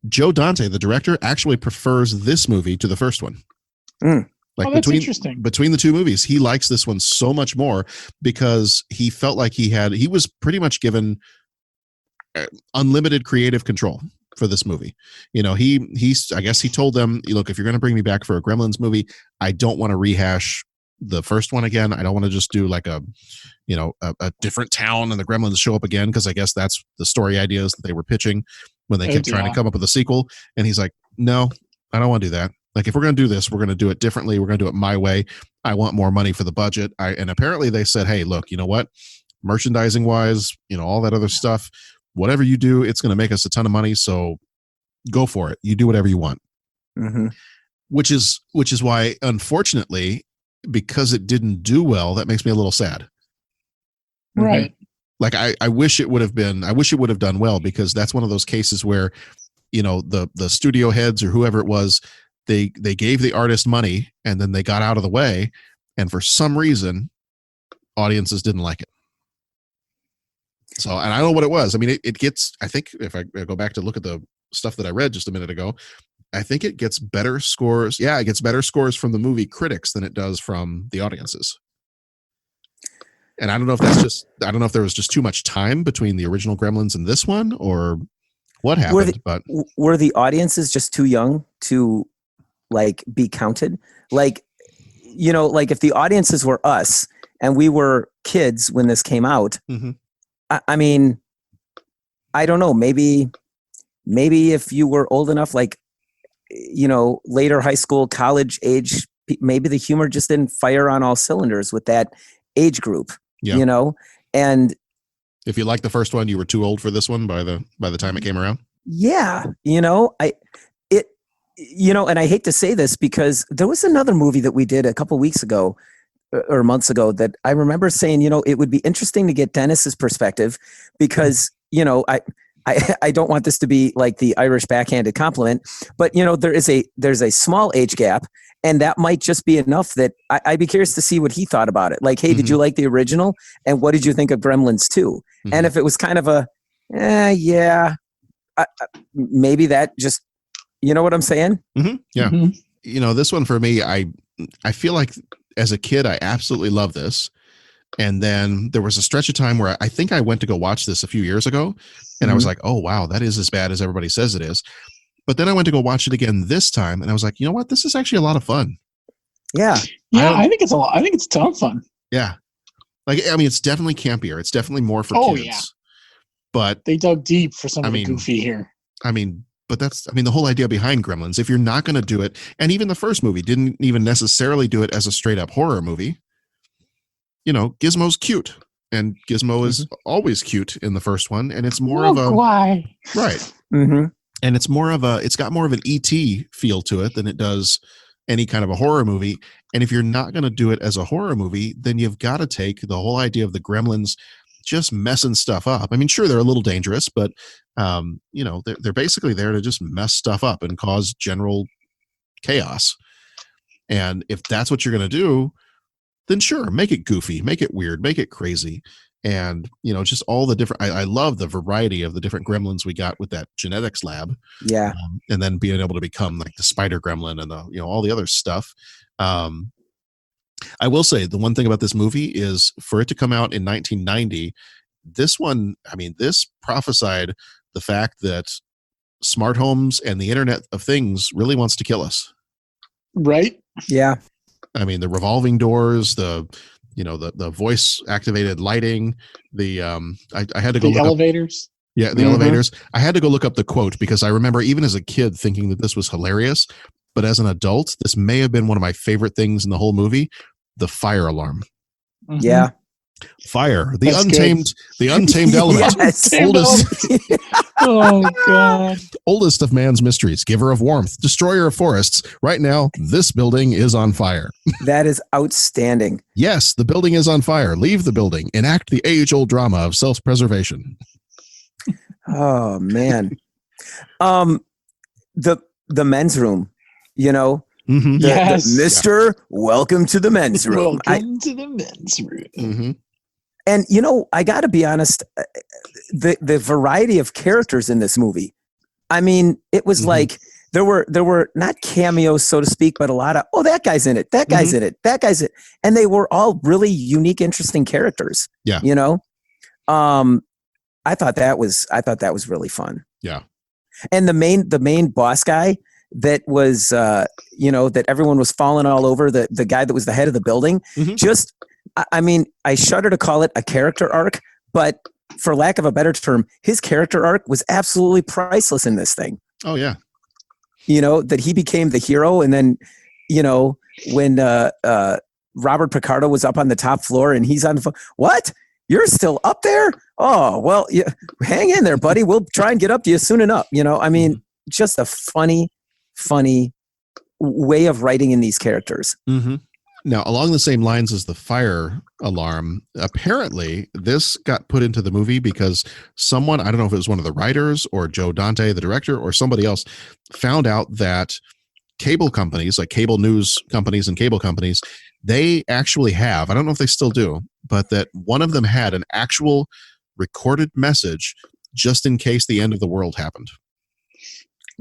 Joe Dante, the director, actually prefers this movie to the first one. That's interesting. Between the two movies, he likes this one so much more because he felt like he was pretty much given unlimited creative control for this movie. I guess he told them, look, if you're going to bring me back for a Gremlins movie, I don't want to rehash the first one again. I don't want to just do like a different town and the Gremlins show up again, because I guess that's the story ideas that they were pitching when they kept trying to come up with a sequel. And he's like, no, I don't want to do that. Like, if we're going to do this, we're going to do it differently. We're going to do it my way. I want more money for the budget. And apparently they said, hey, look, you know what? Merchandising wise, all that other stuff, whatever you do, it's going to make us a ton of money. So go for it. You do whatever you want. Mm-hmm. Which is why, unfortunately, because it didn't do well, that makes me a little sad. Right. Like I wish it would have done well, because that's one of those cases where, the studio heads or whoever it was, they gave the artist money and then they got out of the way, and for some reason audiences didn't like it. So, and I don't know what it was. I mean, it gets, I think if I go back to look at the stuff that I read just a minute ago, I think it gets better scores. Yeah, it gets better scores from the movie critics than it does from the audiences. And I don't know if I don't know if there was just too much time between the original Gremlins and this one, or what happened. But were the audiences just too young to like be counted? Like, like if the audiences were us and we were kids when this came out, I mean, I don't know, maybe if you were old enough, like, later high school, college age, maybe the humor just didn't fire on all cylinders with that age group, and if you like the first one, you were too old for this one by the time it came around. Yeah. And I hate to say this because there was another movie that we did a couple weeks ago or months ago that I remember saying, it would be interesting to get Dennis's perspective because, I don't want this to be like the Irish backhanded compliment, but there's a small age gap, and that might just be enough that I'd be curious to see what he thought about it. Like, hey, did you like the original? And what did you think of Gremlins 2? And if it was kind of maybe that just, you know what I'm saying? Yeah. This one for me, I feel like as a kid, I absolutely love this. And then there was a stretch of time where I think I went to go watch this a few years ago, and I was like, oh, wow, that is as bad as everybody says it is. But then I went to go watch it again this time, and I was like, you know what? This is actually a lot of fun. Yeah. Yeah, I think it's a lot. I think it's a ton of fun. Yeah. Like, I mean, it's definitely campier. It's definitely more for kids. Yeah. But they dug deep for something goofy here. But the whole idea behind Gremlins, if you're not going to do it, and even the first movie didn't even necessarily do it as a straight up horror movie. Gizmo's cute, and Gizmo is always cute in the first one, and it's more of a why right, and it's got more of an E.T. feel to it than it does any kind of a horror movie. And if you're not going to do it as a horror movie, then you've got to take the whole idea of the Gremlins just messing stuff up. I mean, sure, they're a little dangerous, but they're basically there to just mess stuff up and cause general chaos. And if that's what you're going to do, then sure, make it goofy, make it weird, make it crazy. And, just all the different, I love the variety of the different gremlins we got with that genetics lab. Yeah. And then being able to become like the spider gremlin and the, all the other stuff. I will say the one thing about this movie is for it to come out in 1990, this prophesied the fact that smart homes and the Internet of Things really wants to kill us. Right. Yeah. I mean, the revolving doors, the voice activated lighting, I had to go look elevators. The elevators. I had to go look up the quote because I remember even as a kid thinking that this was hilarious, but as an adult, this may have been one of my favorite things in the whole movie, the fire alarm. Yeah. Fire, the untamed element. Yes. Oh God. Oldest of man's mysteries, giver of warmth, destroyer of forests. Right now, this building is on fire. That is outstanding. Yes, the building is on fire. Leave the building. Enact the age-old drama of self-preservation. Oh man. The men's room, Yes. Mr. Welcome to the men's room. Welcome to the men's room. And I got to be honest, the variety of characters in this movie. I mean, it was like there were not cameos, so to speak, but a lot of that guy's in it, that guy's in it, that guy's it, and they were all really unique, interesting characters. Yeah, I thought that was really fun. Yeah, and the main boss guy that was that everyone was falling all over, the guy that was the head of the building, just. I mean, I shudder to call it a character arc, but for lack of a better term, his character arc was absolutely priceless in this thing. Oh, yeah. That he became the hero. And then, when Robert Picardo was up on the top floor and he's on the phone, what? You're still up there? Oh, well, hang in there, buddy. We'll try and get up to you soon enough. I mean, just a funny way of writing in these characters. Now, along the same lines as the fire alarm, apparently this got put into the movie because someone, I don't know if it was one of the writers or Joe Dante, the director, or somebody else, found out that cable companies, like cable news companies and cable companies, they actually have, I don't know if they still do, but that one of them had an actual recorded message just in case the end of the world happened.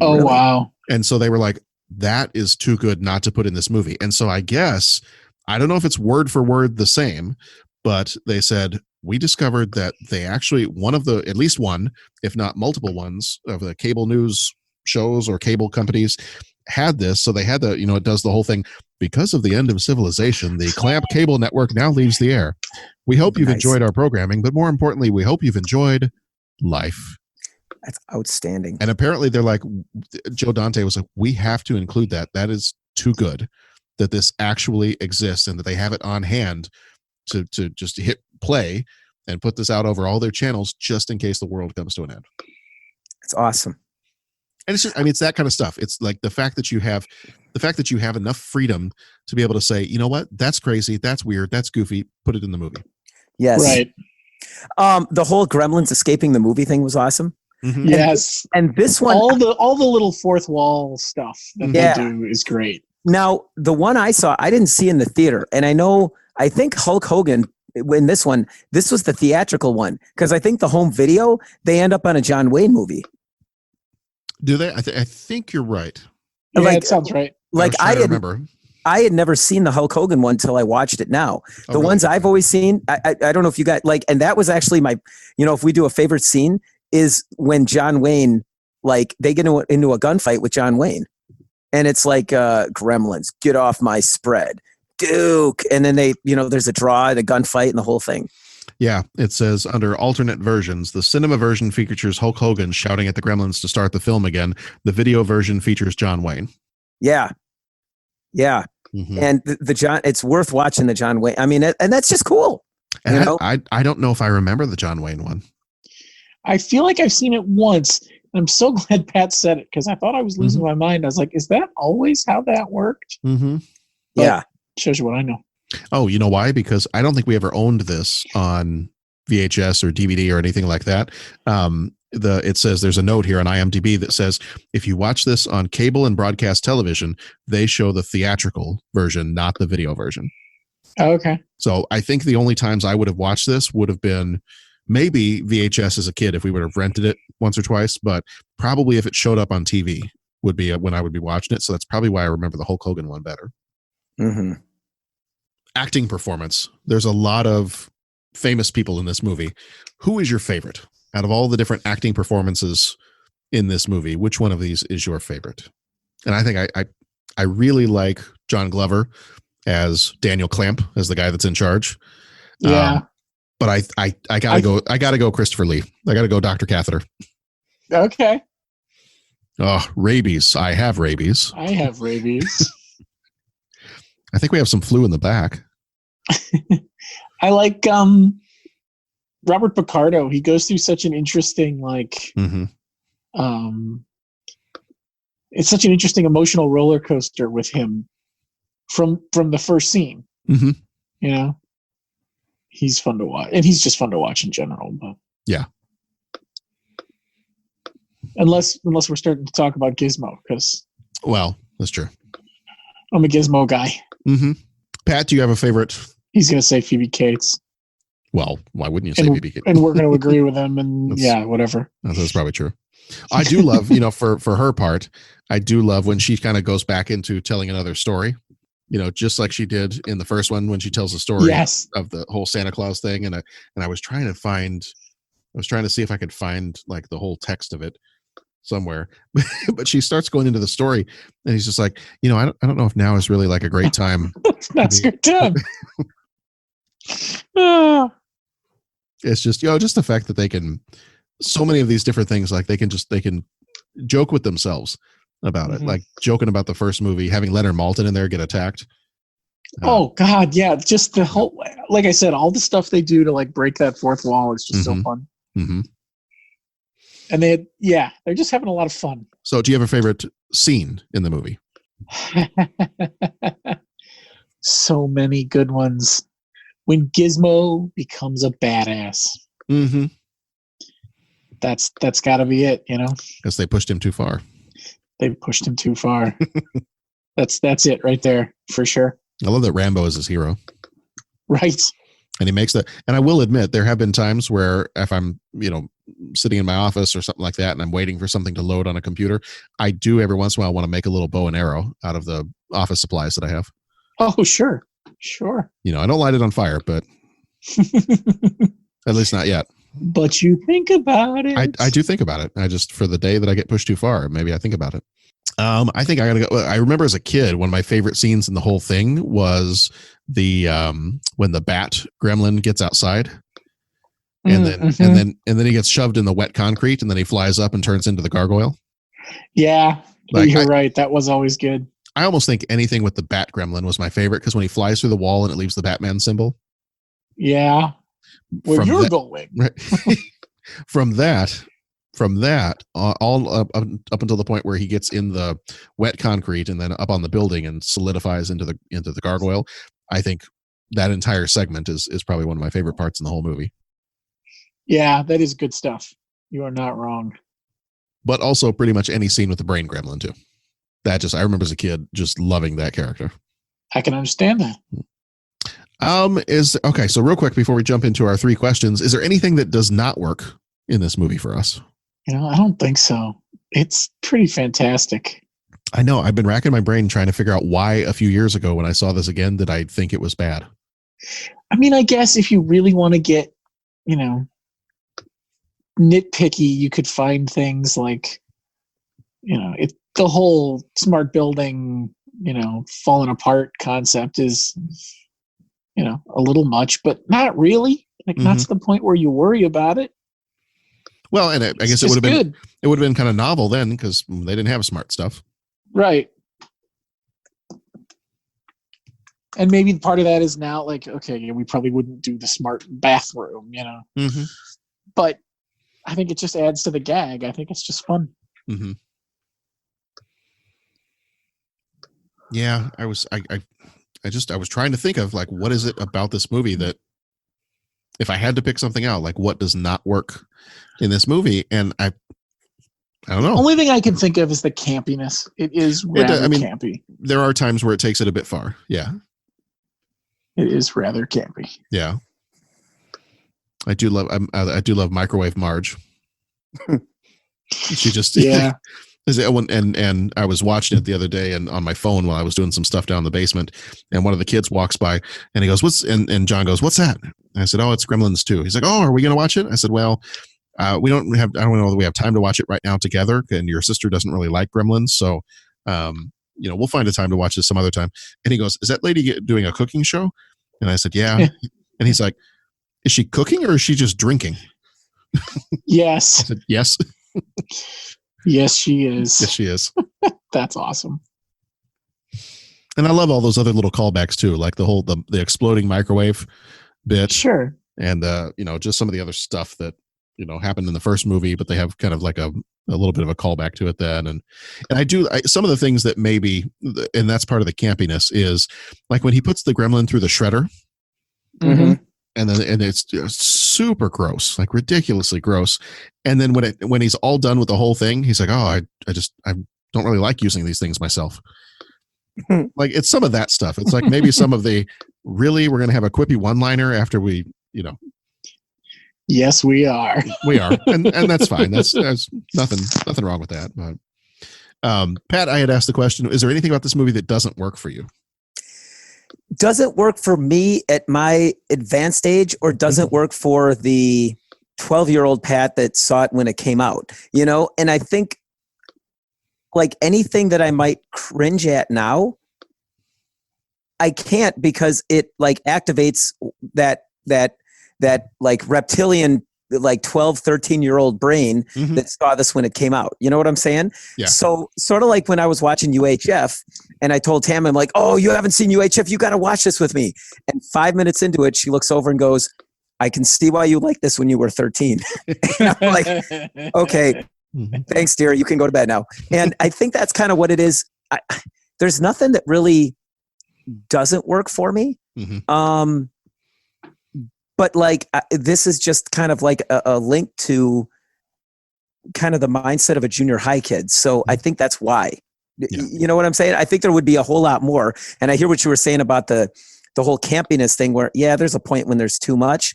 Oh, really? Wow. And so they were like, that is too good not to put in this movie. And so I guess, I don't know if it's word for word the same, but they said, we discovered that they actually, at least one, if not multiple ones of the cable news shows or cable companies had this. So they had the, it does the whole thing. Because of the end of civilization, the Clamp cable network now leaves the air. We hope you've enjoyed our programming, but more importantly, we hope you've enjoyed life. That's outstanding. And apparently they're like, Joe Dante was like, we have to include that. That is too good that this actually exists and that they have it on hand to just hit play and put this out over all their channels just in case the world comes to an end. It's awesome. And it's just, it's that kind of stuff. It's like the fact that you have enough freedom to be able to say, you know what, that's crazy, that's weird, that's goofy, put it in the movie. Yes. Right. The whole Gremlins escaping the movie thing was awesome. Mm-hmm. Yes. And this one, all the little fourth wall stuff that they do is great. Now, the one I saw, I didn't see in the theater. And I think Hulk Hogan, in this one, this was the theatrical one. Because I think the home video, they end up on a John Wayne movie. Do they? I think you're right. Yeah, it sounds right. Like I had never seen the Hulk Hogan one until I watched it now. The ones I've always seen, I don't know if you got and that was actually my, if we do a favorite scene is when John Wayne, they get into a gunfight with John Wayne. And it's like, Gremlins, get off my spread, Duke. And then they, there's a draw, the gunfight and the whole thing. Yeah, it says under alternate versions, the cinema version features Hulk Hogan shouting at the Gremlins to start the film again. The video version features John Wayne. Yeah. Yeah. Mm-hmm. And it's worth watching the John Wayne. I mean, and that's just cool. And I don't know if I remember the John Wayne one. I feel like I've seen it once. I'm so glad Pat said it because I thought I was losing my mind. I was like, is that always how that worked? Mm-hmm. Yeah. Shows you what I know. Oh, you know why? Because I don't think we ever owned this on VHS or DVD or anything like that. It says there's a note here on IMDb that says if you watch this on cable and broadcast television, they show the theatrical version, not the video version. Oh, okay. So I think the only times I would have watched this would have been maybe VHS as a kid if we would have rented it once or twice, but probably if it showed up on TV would be when I would be watching it. So that's probably why I remember the Hulk Hogan one better. Mm-hmm. Acting performance. There's a lot of famous people in this movie. Who is your favorite out of all the different acting performances in this movie? Which one of these is your favorite? And I think I really like John Glover as Daniel Clamp, as the guy that's in charge. Yeah. But I gotta go Christopher Lee. I gotta go Dr. Catheter. Okay. Oh, rabies. I have rabies. I have rabies. I think we have some flu in the back. I like Robert Picardo. He goes through such an interesting it's such an interesting emotional roller coaster with him from the first scene. Mm-hmm. He's fun to watch, and he's just fun to watch in general. But yeah, unless we're starting to talk about Gizmo, because that's true. I'm a Gizmo guy. Mm-hmm. Pat, do you have a favorite? He's going to say Phoebe Cates. Well, why wouldn't you say Phoebe Cates? And we're going to agree with him, and whatever. That's probably true. I do love, for her part, I do love when she kind of goes back into telling another story, just like she did in the first one when she tells the story of the whole Santa Claus thing. And I was trying to see if I could find like the whole text of it somewhere, but she starts going into the story and he's just like, I don't know if now is really like a great time. That's a good time. It's just, just the fact that they can, so many of these different things, like they can joke with themselves about it. Like joking about the first movie, having Leonard Maltin in there get attacked. Oh God. Yeah. Just the whole, like I said, all the stuff they do to like break that fourth wall is just so fun. Mm-hmm. And they're just having a lot of fun. So do you have a favorite scene in the movie? So many good ones. When Gizmo becomes a badass. Mm-hmm. That's got to be it, you know. Because they pushed him too far. They pushed him too far. That's it right there for sure. I love that Rambo is his hero. Right. And he makes that. And I will admit, there have been times where if I'm, sitting in my office or something like that, and I'm waiting for something to load on a computer, I do every once in a while want to make a little bow and arrow out of the office supplies that I have. Oh, sure. I don't light it on fire, but at least not yet. But you think about it. I do think about it. I just, for the day that I get pushed too far, maybe I think about it. I think I gotta go. I remember as a kid, one of my favorite scenes in the whole thing was the when the bat gremlin gets outside, and then he gets shoved in the wet concrete, and then he flies up and turns into the gargoyle. Yeah, you're right. That was always good. I almost think anything with the bat gremlin was my favorite, because when he flies through the wall and it leaves the Batman symbol. Yeah, where you're going. Right. From that, all up until the point where he gets in the wet concrete and then up on the building and solidifies into the gargoyle, I think that entire segment is probably one of my favorite parts in the whole movie. Yeah, that is good stuff. You are not wrong. But also pretty much any scene with the brain gremlin too. I remember as a kid just loving that character. I can understand that. So real quick before we jump into our 3 questions, is there anything that does not work in this movie for us? I don't think so. It's pretty fantastic. I know. I've been racking my brain trying to figure out why a few years ago when I saw this again did I think it was bad. I mean, I guess if you really want to get, nitpicky, you could find things like, the whole smart building, falling apart concept is, a little much, but not really. Like, not to the point where you worry about it. Well, and I guess it would have been kind of novel then, because they didn't have smart stuff. Right. And maybe part of that is now like, okay, we probably wouldn't do the smart bathroom, Mm-hmm. But I think it just adds to the gag. I think it's just fun. Mm-hmm. Yeah, I was trying to think of like, what is it about this movie that if I had to pick something out, like what does not work in this movie? And I don't know. Only thing I can think of is the campiness. It is rather campy. There are times where it takes it a bit far. Yeah. It is rather campy. Yeah. I do love Microwave Marge. She just, yeah. And I was watching it the other day and on my phone while I was doing some stuff down in the basement, and one of the kids walks by and he goes, and John goes, "What's that?" And I said, "Oh, it's Gremlins 2." He's like, "Oh, are we going to watch it?" I said, "Well, I don't know that we have time to watch it right now together. And your sister doesn't really like Gremlins. So, we'll find a time to watch this some other time." And he goes, "Is that lady doing a cooking show?" And I said, "Yeah." And he's like, "Is she cooking or is she just drinking?" Yes. I said, "Yes." Yes, she is. Yes, she is. That's awesome. And I love all those other little callbacks too, like the exploding microwave bit. Sure. And just some of the other stuff that happened in the first movie, but they have kind of like a little bit of a callback to it then. And some of the things that maybe, and that's part of the campiness, is like when he puts the gremlin through the shredder. Mm-hmm. And it's just super gross, like ridiculously gross. And then when he's all done with the whole thing, he's like, "Oh, I don't really like using these things myself." Like, it's some of that stuff. It's like maybe some of the we're going to have a quippy one-liner after we, Yes, we are. We are, and that's fine. That's nothing wrong with that. But Pat, I had asked the question: is there anything about this movie that doesn't work for you? Doesn't work for me at my advanced age, or doesn't work for the 12-year-old Pat that saw it when it came out, And I think like anything that I might cringe at now, I can't, because it like activates that like reptilian, like 12, 13-year-old brain that saw this when it came out. You know what I'm saying? Yeah. So sort of like when I was watching UHF and I told Tam, I'm like, "Oh, you haven't seen UHF. You got to watch this with me." And 5 minutes into it, she looks over and goes, "I can see why you liked this when you were 13. And I'm like, "Okay, thanks, dear. You can go to bed now." And I think that's kind of what it is. There's nothing that really doesn't work for me. Mm-hmm. But like this is just kind of like a link to kind of the mindset of a junior high kid. So I think that's why. Yeah. You know what I'm saying? I think there would be a whole lot more. And I hear what you were saying about the whole campiness thing where, yeah, there's a point when there's too much.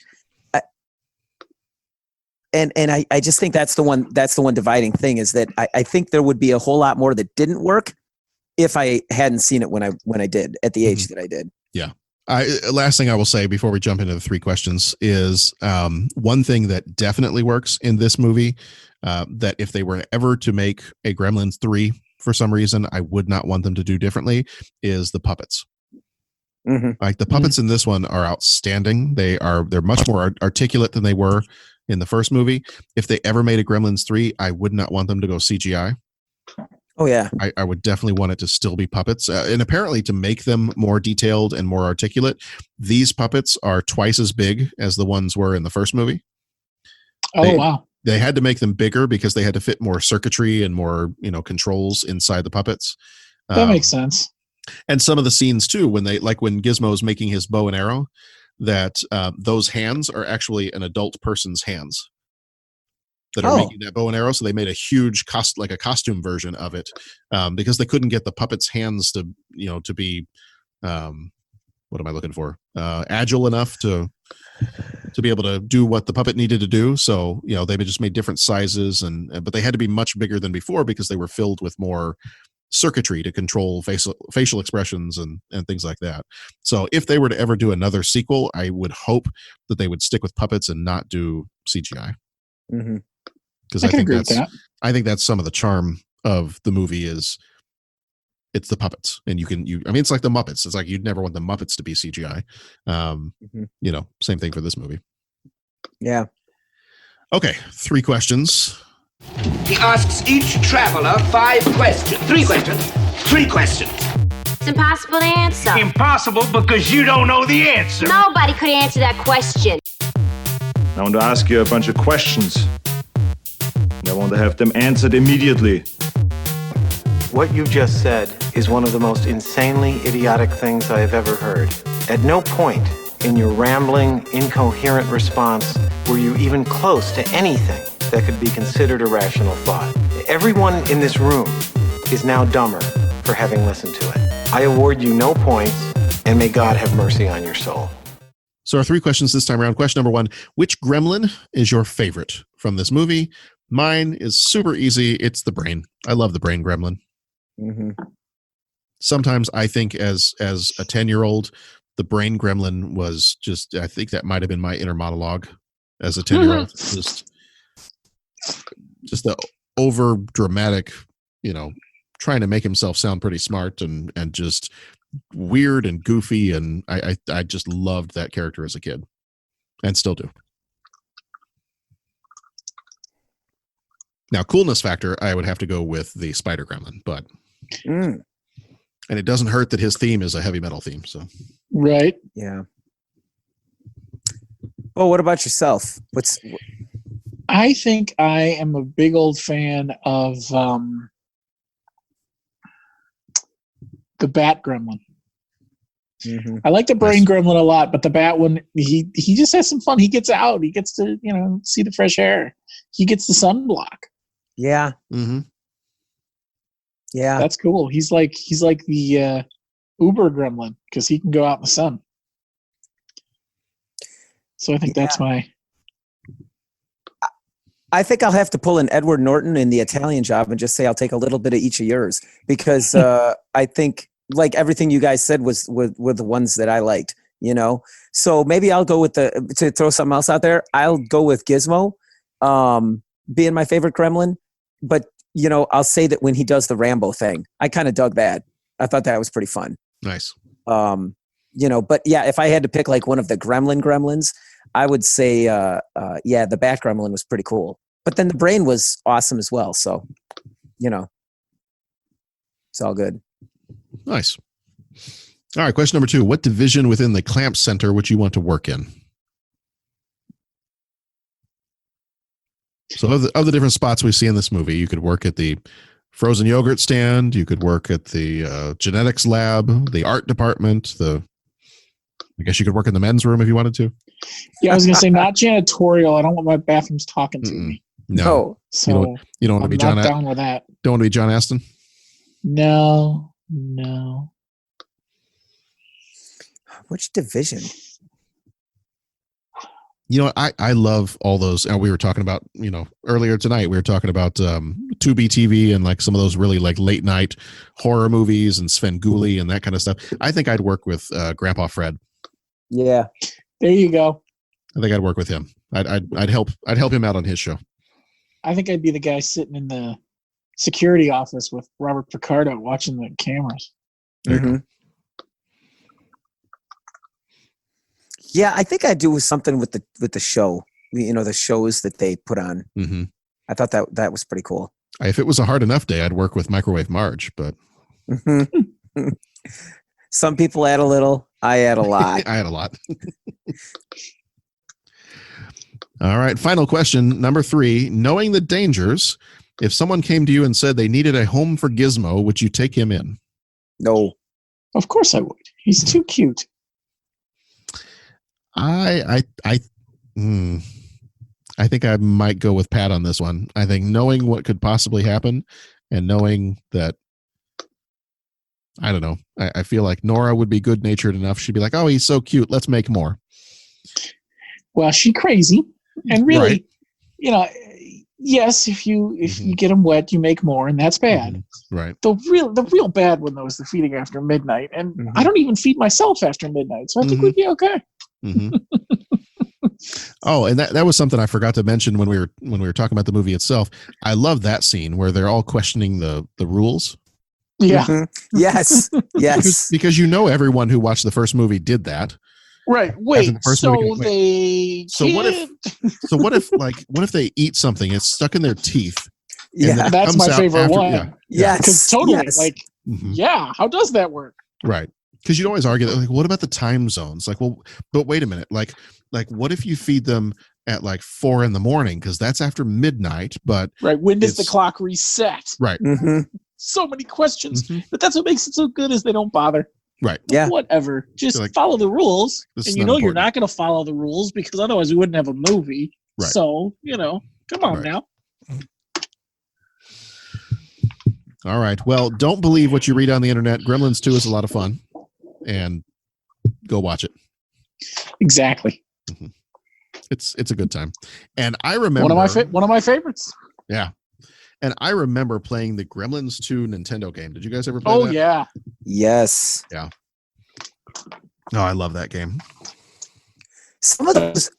And I just think that's the one dividing thing is that I think there would be a whole lot more that didn't work if I hadn't seen it when I did at the age that I did. Yeah. Last thing I will say before we jump into the 3 questions is one thing that definitely works in this movie that if they were ever to make a Gremlins 3 for some reason, I would not want them to do differently is the puppets. Mm-hmm. Like the puppets in this one are outstanding. They're much more articulate than they were in the first movie. If they ever made a Gremlins 3, I would not want them to go CGI. Oh yeah. I would definitely want it to still be puppets. And apparently to make them more detailed and more articulate, these puppets are twice as big as the ones were in the first movie. Wow. They had to make them bigger because they had to fit more circuitry and more, controls inside the puppets. That makes sense. And some of the scenes too, when Gizmo's making his bow and arrow, that those hands are actually an adult person's hands that are making that bow and arrow. So they made a huge costume version of it because they couldn't get the puppet's hands to be, what am I looking for? Agile enough to be able to do what the puppet needed to do. So, they just made different sizes but they had to be much bigger than before because they were filled with more circuitry to control facial expressions and things like that. So if they were to ever do another sequel, I would hope that they would stick with puppets and not do CGI. Mm-hmm. Because I think that's some of the charm of the movie is it's the puppets, and it's like the Muppets. It's like you'd never want the Muppets to be CGI. Same thing for this movie. Yeah. Okay, 3 questions. He asks each traveler 5 questions. 3 questions. 3 questions. It's impossible to answer. Impossible because you don't know the answer. Nobody could answer that question. I want to ask you a bunch of questions. I want to have them answered immediately. What you just said is one of the most insanely idiotic things I have ever heard. At no point in your rambling, incoherent response were you even close to anything that could be considered a rational thought. Everyone in this room is now dumber for having listened to it. I award you no points, and may God have mercy on your soul. So our 3 questions this time around. Question number 1, which gremlin is your favorite from this movie? Mine is super easy. It's the brain. I love the brain gremlin. Mm-hmm. Sometimes I think as a 10-year-old, the brain gremlin was just, I think that might have been my inner monologue as a 10-year-old. Just the over dramatic, trying to make himself sound pretty smart and just weird and goofy. And I just loved that character as a kid and still do. Now, coolness factor, I would have to go with the Spider Gremlin, but and it doesn't hurt that his theme is a heavy metal theme. So right, yeah. Well, what about yourself? I think I am a big old fan of the Bat Gremlin. Mm-hmm. I like the Brain Gremlin a lot, but the Bat one, he just has some fun. He gets out. He gets to see the fresh air. He gets the sunblock. Yeah. Mm-hmm. Yeah. That's cool. He's like the Uber Gremlin because he can go out in the sun. So I think that's my. I think I'll have to pull an Edward Norton in the Italian Job and just say I'll take a little bit of each of yours because I think like everything you guys said were the ones that I liked. So maybe I'll go with to throw something else out there. I'll go with Gizmo, being my favorite gremlin. But I'll say that when he does the Rambo thing, I kind of dug that. I thought that was pretty fun. Nice. But yeah, if I had to pick like one of the gremlins, I would say, the Bat Gremlin was pretty cool. But then the Brain was awesome as well. So, it's all good. Nice. All right, question number 2. What division within the Clamp Center would you want to work in? So of the different spots we see in this movie, you could work at the frozen yogurt stand. You could work at the genetics lab, the art department. I guess you could work in the men's room if you wanted to. Yeah, I was gonna say not janitorial. I don't want my bathrooms talking to me. No, so you don't want to be John. Not down with that. Don't want to be John Aston. No. Which division? You know, I love all those. And we were talking about, earlier tonight, we were talking about Tubi TV and like some of those really like late night horror movies and Sven Gulli and that kind of stuff. I think I'd work with Grandpa Fred. Yeah. There you go. I think I'd work with him. I'd help him out on his show. I think I'd be the guy sitting in the security office with Robert Picardo watching the cameras. Mm-hmm. Yeah, I think I'd do something with the show. The shows that they put on. Mm-hmm. I thought that was pretty cool. If it was a hard enough day, I'd work with Microwave Marge, but some people add a little. I add a lot. I add a lot. All right. Final question, number 3. Knowing the dangers, if someone came to you and said they needed a home for Gizmo, would you take him in? No. Of course I would. He's too cute. I think I might go with Pat on this one. I think knowing what could possibly happen and knowing that, I don't know, I feel like Nora would be good-natured enough. She'd be like, oh, he's so cute. Let's make more. Well, she's crazy. And really, right. Yes, if you get them wet, you make more, and that's bad. Mm-hmm. Right. The real bad one, though, is the feeding after midnight. And I don't even feed myself after midnight, so I think we'd be okay. Mm-hmm. Oh, and that was something I forgot to mention when we were talking about the movie itself. I love that scene where they're all questioning the rules. Yeah. Mm-hmm. Yes. Yes. because everyone who watched the first movie did that. Right. Wait. So what if they eat something? It's stuck in their teeth. Yeah, that's my favorite one. Yeah. Yes. Because totally. Yes. Like, yeah. How does that work? Right. Because you'd always argue that, like, what about the time zones? Like, well, but wait a minute. Like, what if you feed them at like 4 a.m? Because that's after midnight. But right. When does the clock reset? Right. Mm-hmm. So many questions, but that's what makes it so good is they don't bother. Right. Yeah. Whatever. Just follow the rules. And you're important. not going to follow the rules because otherwise we wouldn't have a movie. Right. So, come on now. All right. Well, don't believe what you read on the internet. Gremlins 2 is a lot of fun. And go watch it. Exactly. Mm-hmm. It's a good time. And I remember one of my favorites. Yeah. And I remember playing the Gremlins 2 Nintendo game. Did you guys ever play that? Oh, yeah. Yes. Yeah. Oh, I love that game. Some of those...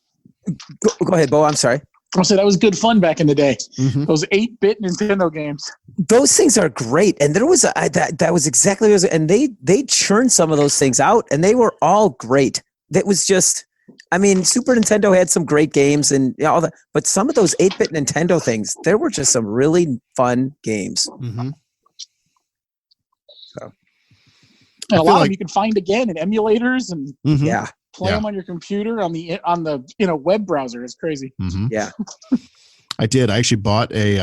Go ahead, Bo. I'm sorry. I'll say that was good fun back in the day. Mm-hmm. Those 8-bit Nintendo games. Those things are great. And there was that was exactly what it was. And they churned some of those things out, and they were all great. That was just... I mean, Super Nintendo had some great games and all that, but some of those 8-bit Nintendo things, there were just some really fun games. Mm-hmm. So. And a lot of them you can find again in emulators and play Yeah. them on your computer on the web browser. It's crazy. Mm-hmm. Yeah. I did. I actually bought it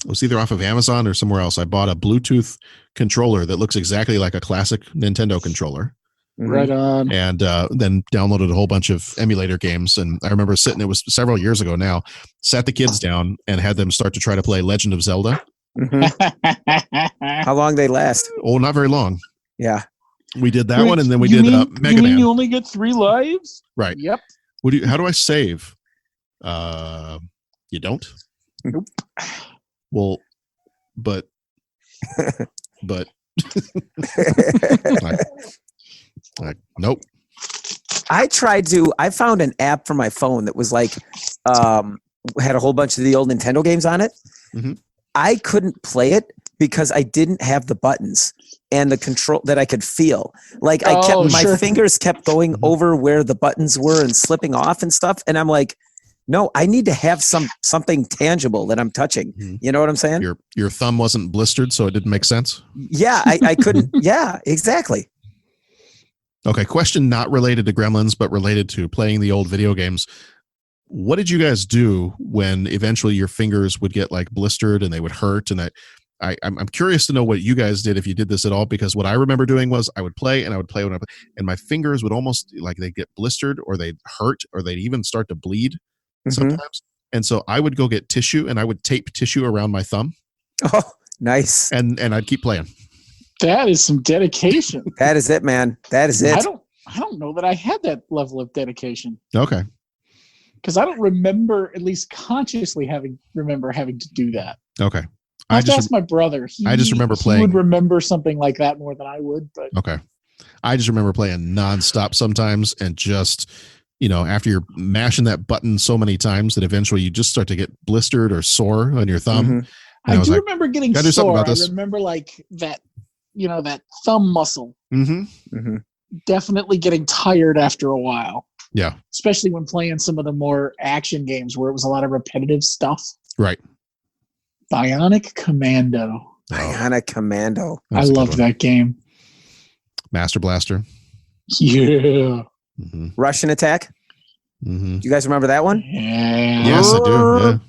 was either off of Amazon or somewhere else. I bought a Bluetooth controller that looks exactly like a classic Nintendo controller. Right on. And then downloaded a whole bunch of emulator games. And I remember it was several years ago now, sat the kids down and had them start to try to play Legend of Zelda. Mm-hmm. How long they last? Oh, not very long. Yeah. We did that one, and then we did Mega You mean Man. you only get 3 lives? Right. Yep. How do I save? You don't? Nope. Well, but nope. I found an app for my phone that was like, had a whole bunch of the old Nintendo games on it. Mm-hmm. I couldn't play it because I didn't have the buttons and the control that I could feel. Like my fingers kept going over where the buttons were and slipping off and stuff. And I'm like, no, I need to have something tangible that I'm touching. Mm-hmm. You know what I'm saying? Your thumb wasn't blistered, so it didn't make sense. Yeah, I couldn't. Yeah, exactly. Okay, question not related to Gremlins, but related to playing the old video games. What did you guys do when eventually your fingers would get like blistered and they would hurt? And I'm curious to know what you guys did, if you did this at all, because what I remember doing was I would play and I would play and my fingers would almost like they'd get blistered or they'd hurt or they'd even start to bleed sometimes. And so I would go get tissue and I would tape tissue around my thumb. Oh, nice. And I'd keep playing. That is some dedication. That is it, man. That is it. I don't know that I had that level of dedication. Okay. Because I don't remember, at least consciously having to do that. Okay. I have to ask my brother. I just remember playing. He would remember something like that more than I would. But okay. I just remember playing nonstop sometimes, and just, after you're mashing that button so many times that eventually you just start to get blistered or sore on your thumb. I do remember getting sore. I remember like that, that thumb muscle. Definitely getting tired after a while. Yeah. Especially when playing some of the more action games where it was a lot of repetitive stuff. Right. Bionic Commando. Bionic Commando. I loved that game. Master Blaster. Yeah. Russian Attack. Do you guys remember that one? Yeah. Yes, I do.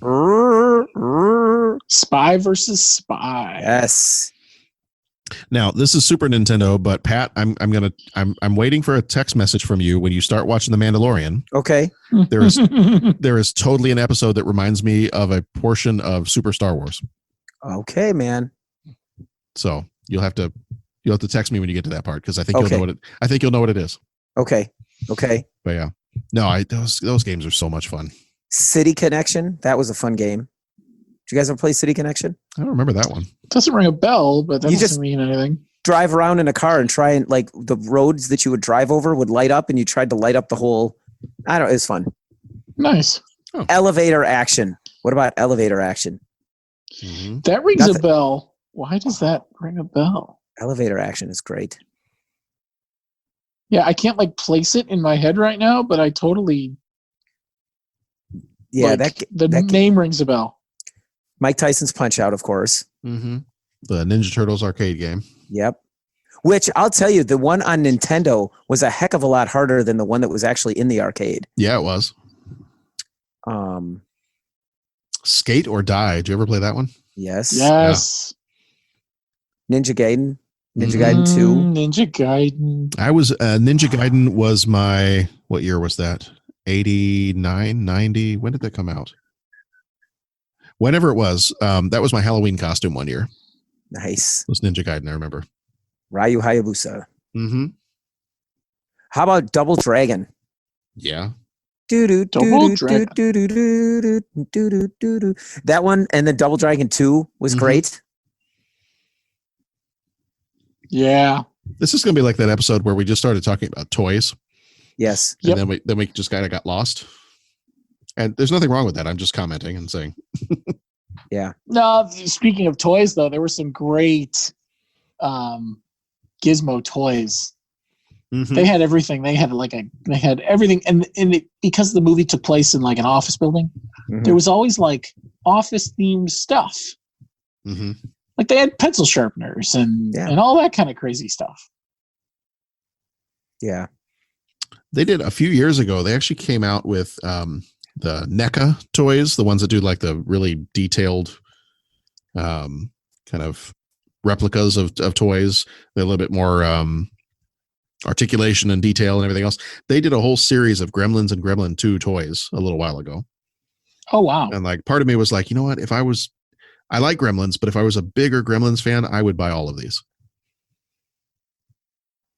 Yeah. Spy versus Spy. Yes. Now, this is Super Nintendo, but Pat, I'm waiting for a text message from you when you start watching The Mandalorian. Okay. There is totally an episode that reminds me of a portion of Super Star Wars. Okay, man. So you'll have to text me when you get to that part, because I think you'll know what it is. Okay. Okay. But yeah. No, those games are so much fun. City Connection. That was a fun game. Did you guys ever play City Connection? I don't remember that one. Doesn't ring a bell, but that doesn't mean anything. Drive around in a car and try and like the roads that you would drive over would light up, and you tried to light up the whole. I don't know. It's fun. Nice. Oh. Elevator Action. What about Elevator Action? That rings a bell. Why does that ring a bell? Elevator Action is great. Yeah, I can't like place it in my head right now, but I totally. Yeah, the name rings a bell. Mike Tyson's Punch Out, of course. The Ninja Turtles arcade game. Yep. Which I'll tell you, the one on Nintendo was a heck of a lot harder than the one that was actually in the arcade. Yeah, it was. Skate or Die. Did you ever play that one? Yes. Yes. Yeah. Ninja Gaiden. Ninja Gaiden 2. Ninja Gaiden. I was Ninja Gaiden was my, what year was that? 89, 90. When did that come out? Whenever it was, that was my Halloween costume one year. Nice. It was Ninja Gaiden, I remember. Ryu Hayabusa. How about Double Dragon? Yeah. Double Dragon. That one, and then Double Dragon 2 was great. Yeah. This is going to be like that episode where we just started talking about toys. Yes. And then we just kind of got lost. And there's nothing wrong with that. I'm just commenting and saying. Yeah. No, speaking of toys, though, there were some great Gizmo toys. They had everything. They had everything, and because the movie took place in like an office building, there was always like office themed stuff. Like they had pencil sharpeners and all that kind of crazy stuff. Yeah. They did a few years ago. They actually came out with the NECA toys, the ones that do like the really detailed kind of replicas of toys. They're a little bit more articulation and detail and everything else. They did a whole series of Gremlins and Gremlin 2 toys a little while ago. Oh, wow. And like part of me was like, you know what? I like Gremlins, but if I was a bigger Gremlins fan, I would buy all of these.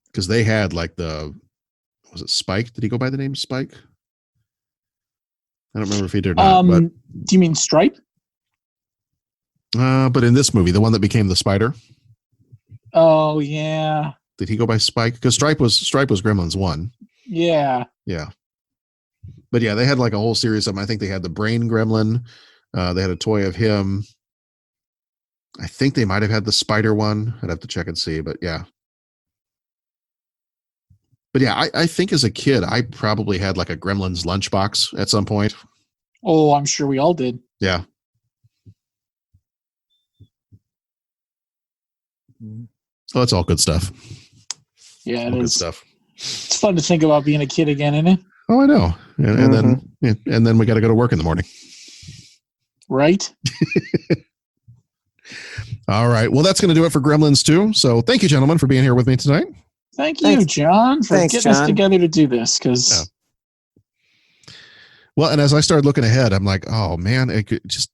Because they had like was it Spike? Did he go by the name Spike? I don't remember if he did or not. But, do you mean Stripe? But in this movie, the one that became the spider. Oh yeah. Did he go by Spike? Because Stripe was Gremlins 1. Yeah. Yeah. But yeah, they had like a whole series of them. I think they had the Brain Gremlin. They had a toy of him. I think they might have had the spider one. I'd have to check and see, but yeah. But yeah, I think as a kid, I probably had like a Gremlins lunchbox at some point. Oh, I'm sure we all did. Yeah. Oh, it's all good stuff. Yeah, all it good is. Stuff. It's fun to think about being a kid again, isn't it? Oh, I know. And then we got to go to work in the morning. Right? All right. Well, that's going to do it for Gremlins 2. So thank you, gentlemen, for being here with me tonight. Thank you, John, for getting us together to do this. Because, well, and as I started looking ahead, I'm like, oh man, it could just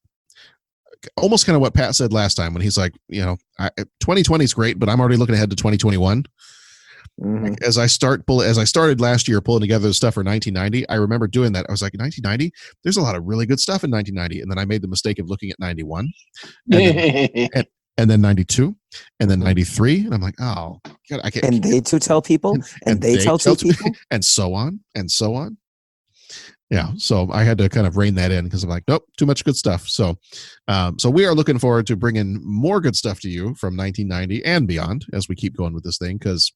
almost kind of what Pat said last time when he's like, 2020 is great, but I'm already looking ahead to 2021. Mm-hmm. As I started last year pulling together the stuff for 1990, I remember doing that. I was like, 1990, there's a lot of really good stuff in 1990, and then I made the mistake of looking at 91, and then 92, and then 93, and I'm like, oh God, I can't. And they too tell people, and they tell two people, and so on, and so on. Yeah, so I had to kind of rein that in because I'm like, nope, too much good stuff. So, so we are looking forward to bringing more good stuff to you from 1990 and beyond as we keep going with this thing, because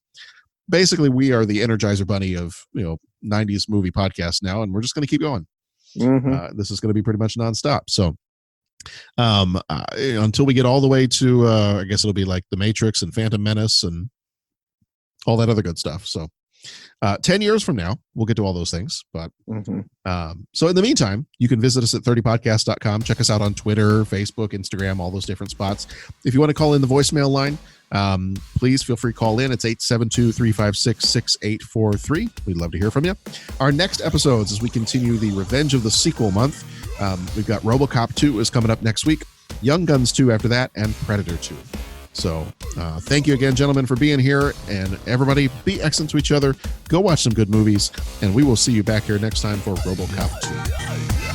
basically we are the Energizer Bunny of 90s movie podcasts now, and we're just going to keep going. Mm-hmm. This is going to be pretty much nonstop. So, until we get all the way to, I guess it'll be like The Matrix and Phantom Menace and all that other good stuff. So. 10 years from now, we'll get to all those things. But so in the meantime, you can visit us at 30podcast.com. Check us out on Twitter, Facebook, Instagram, all those different spots. If you want to call in the voicemail line, please feel free to call in. It's 872-356-6843. We'd love to hear from you. Our next episodes, as we continue the Revenge of the Sequel month, we've got Robocop 2 is coming up next week, Young Guns 2 after that, and Predator 2. So thank you again, gentlemen, for being here. And everybody, be excellent to each other. Go watch some good movies. And we will see you back here next time for RoboCop 2.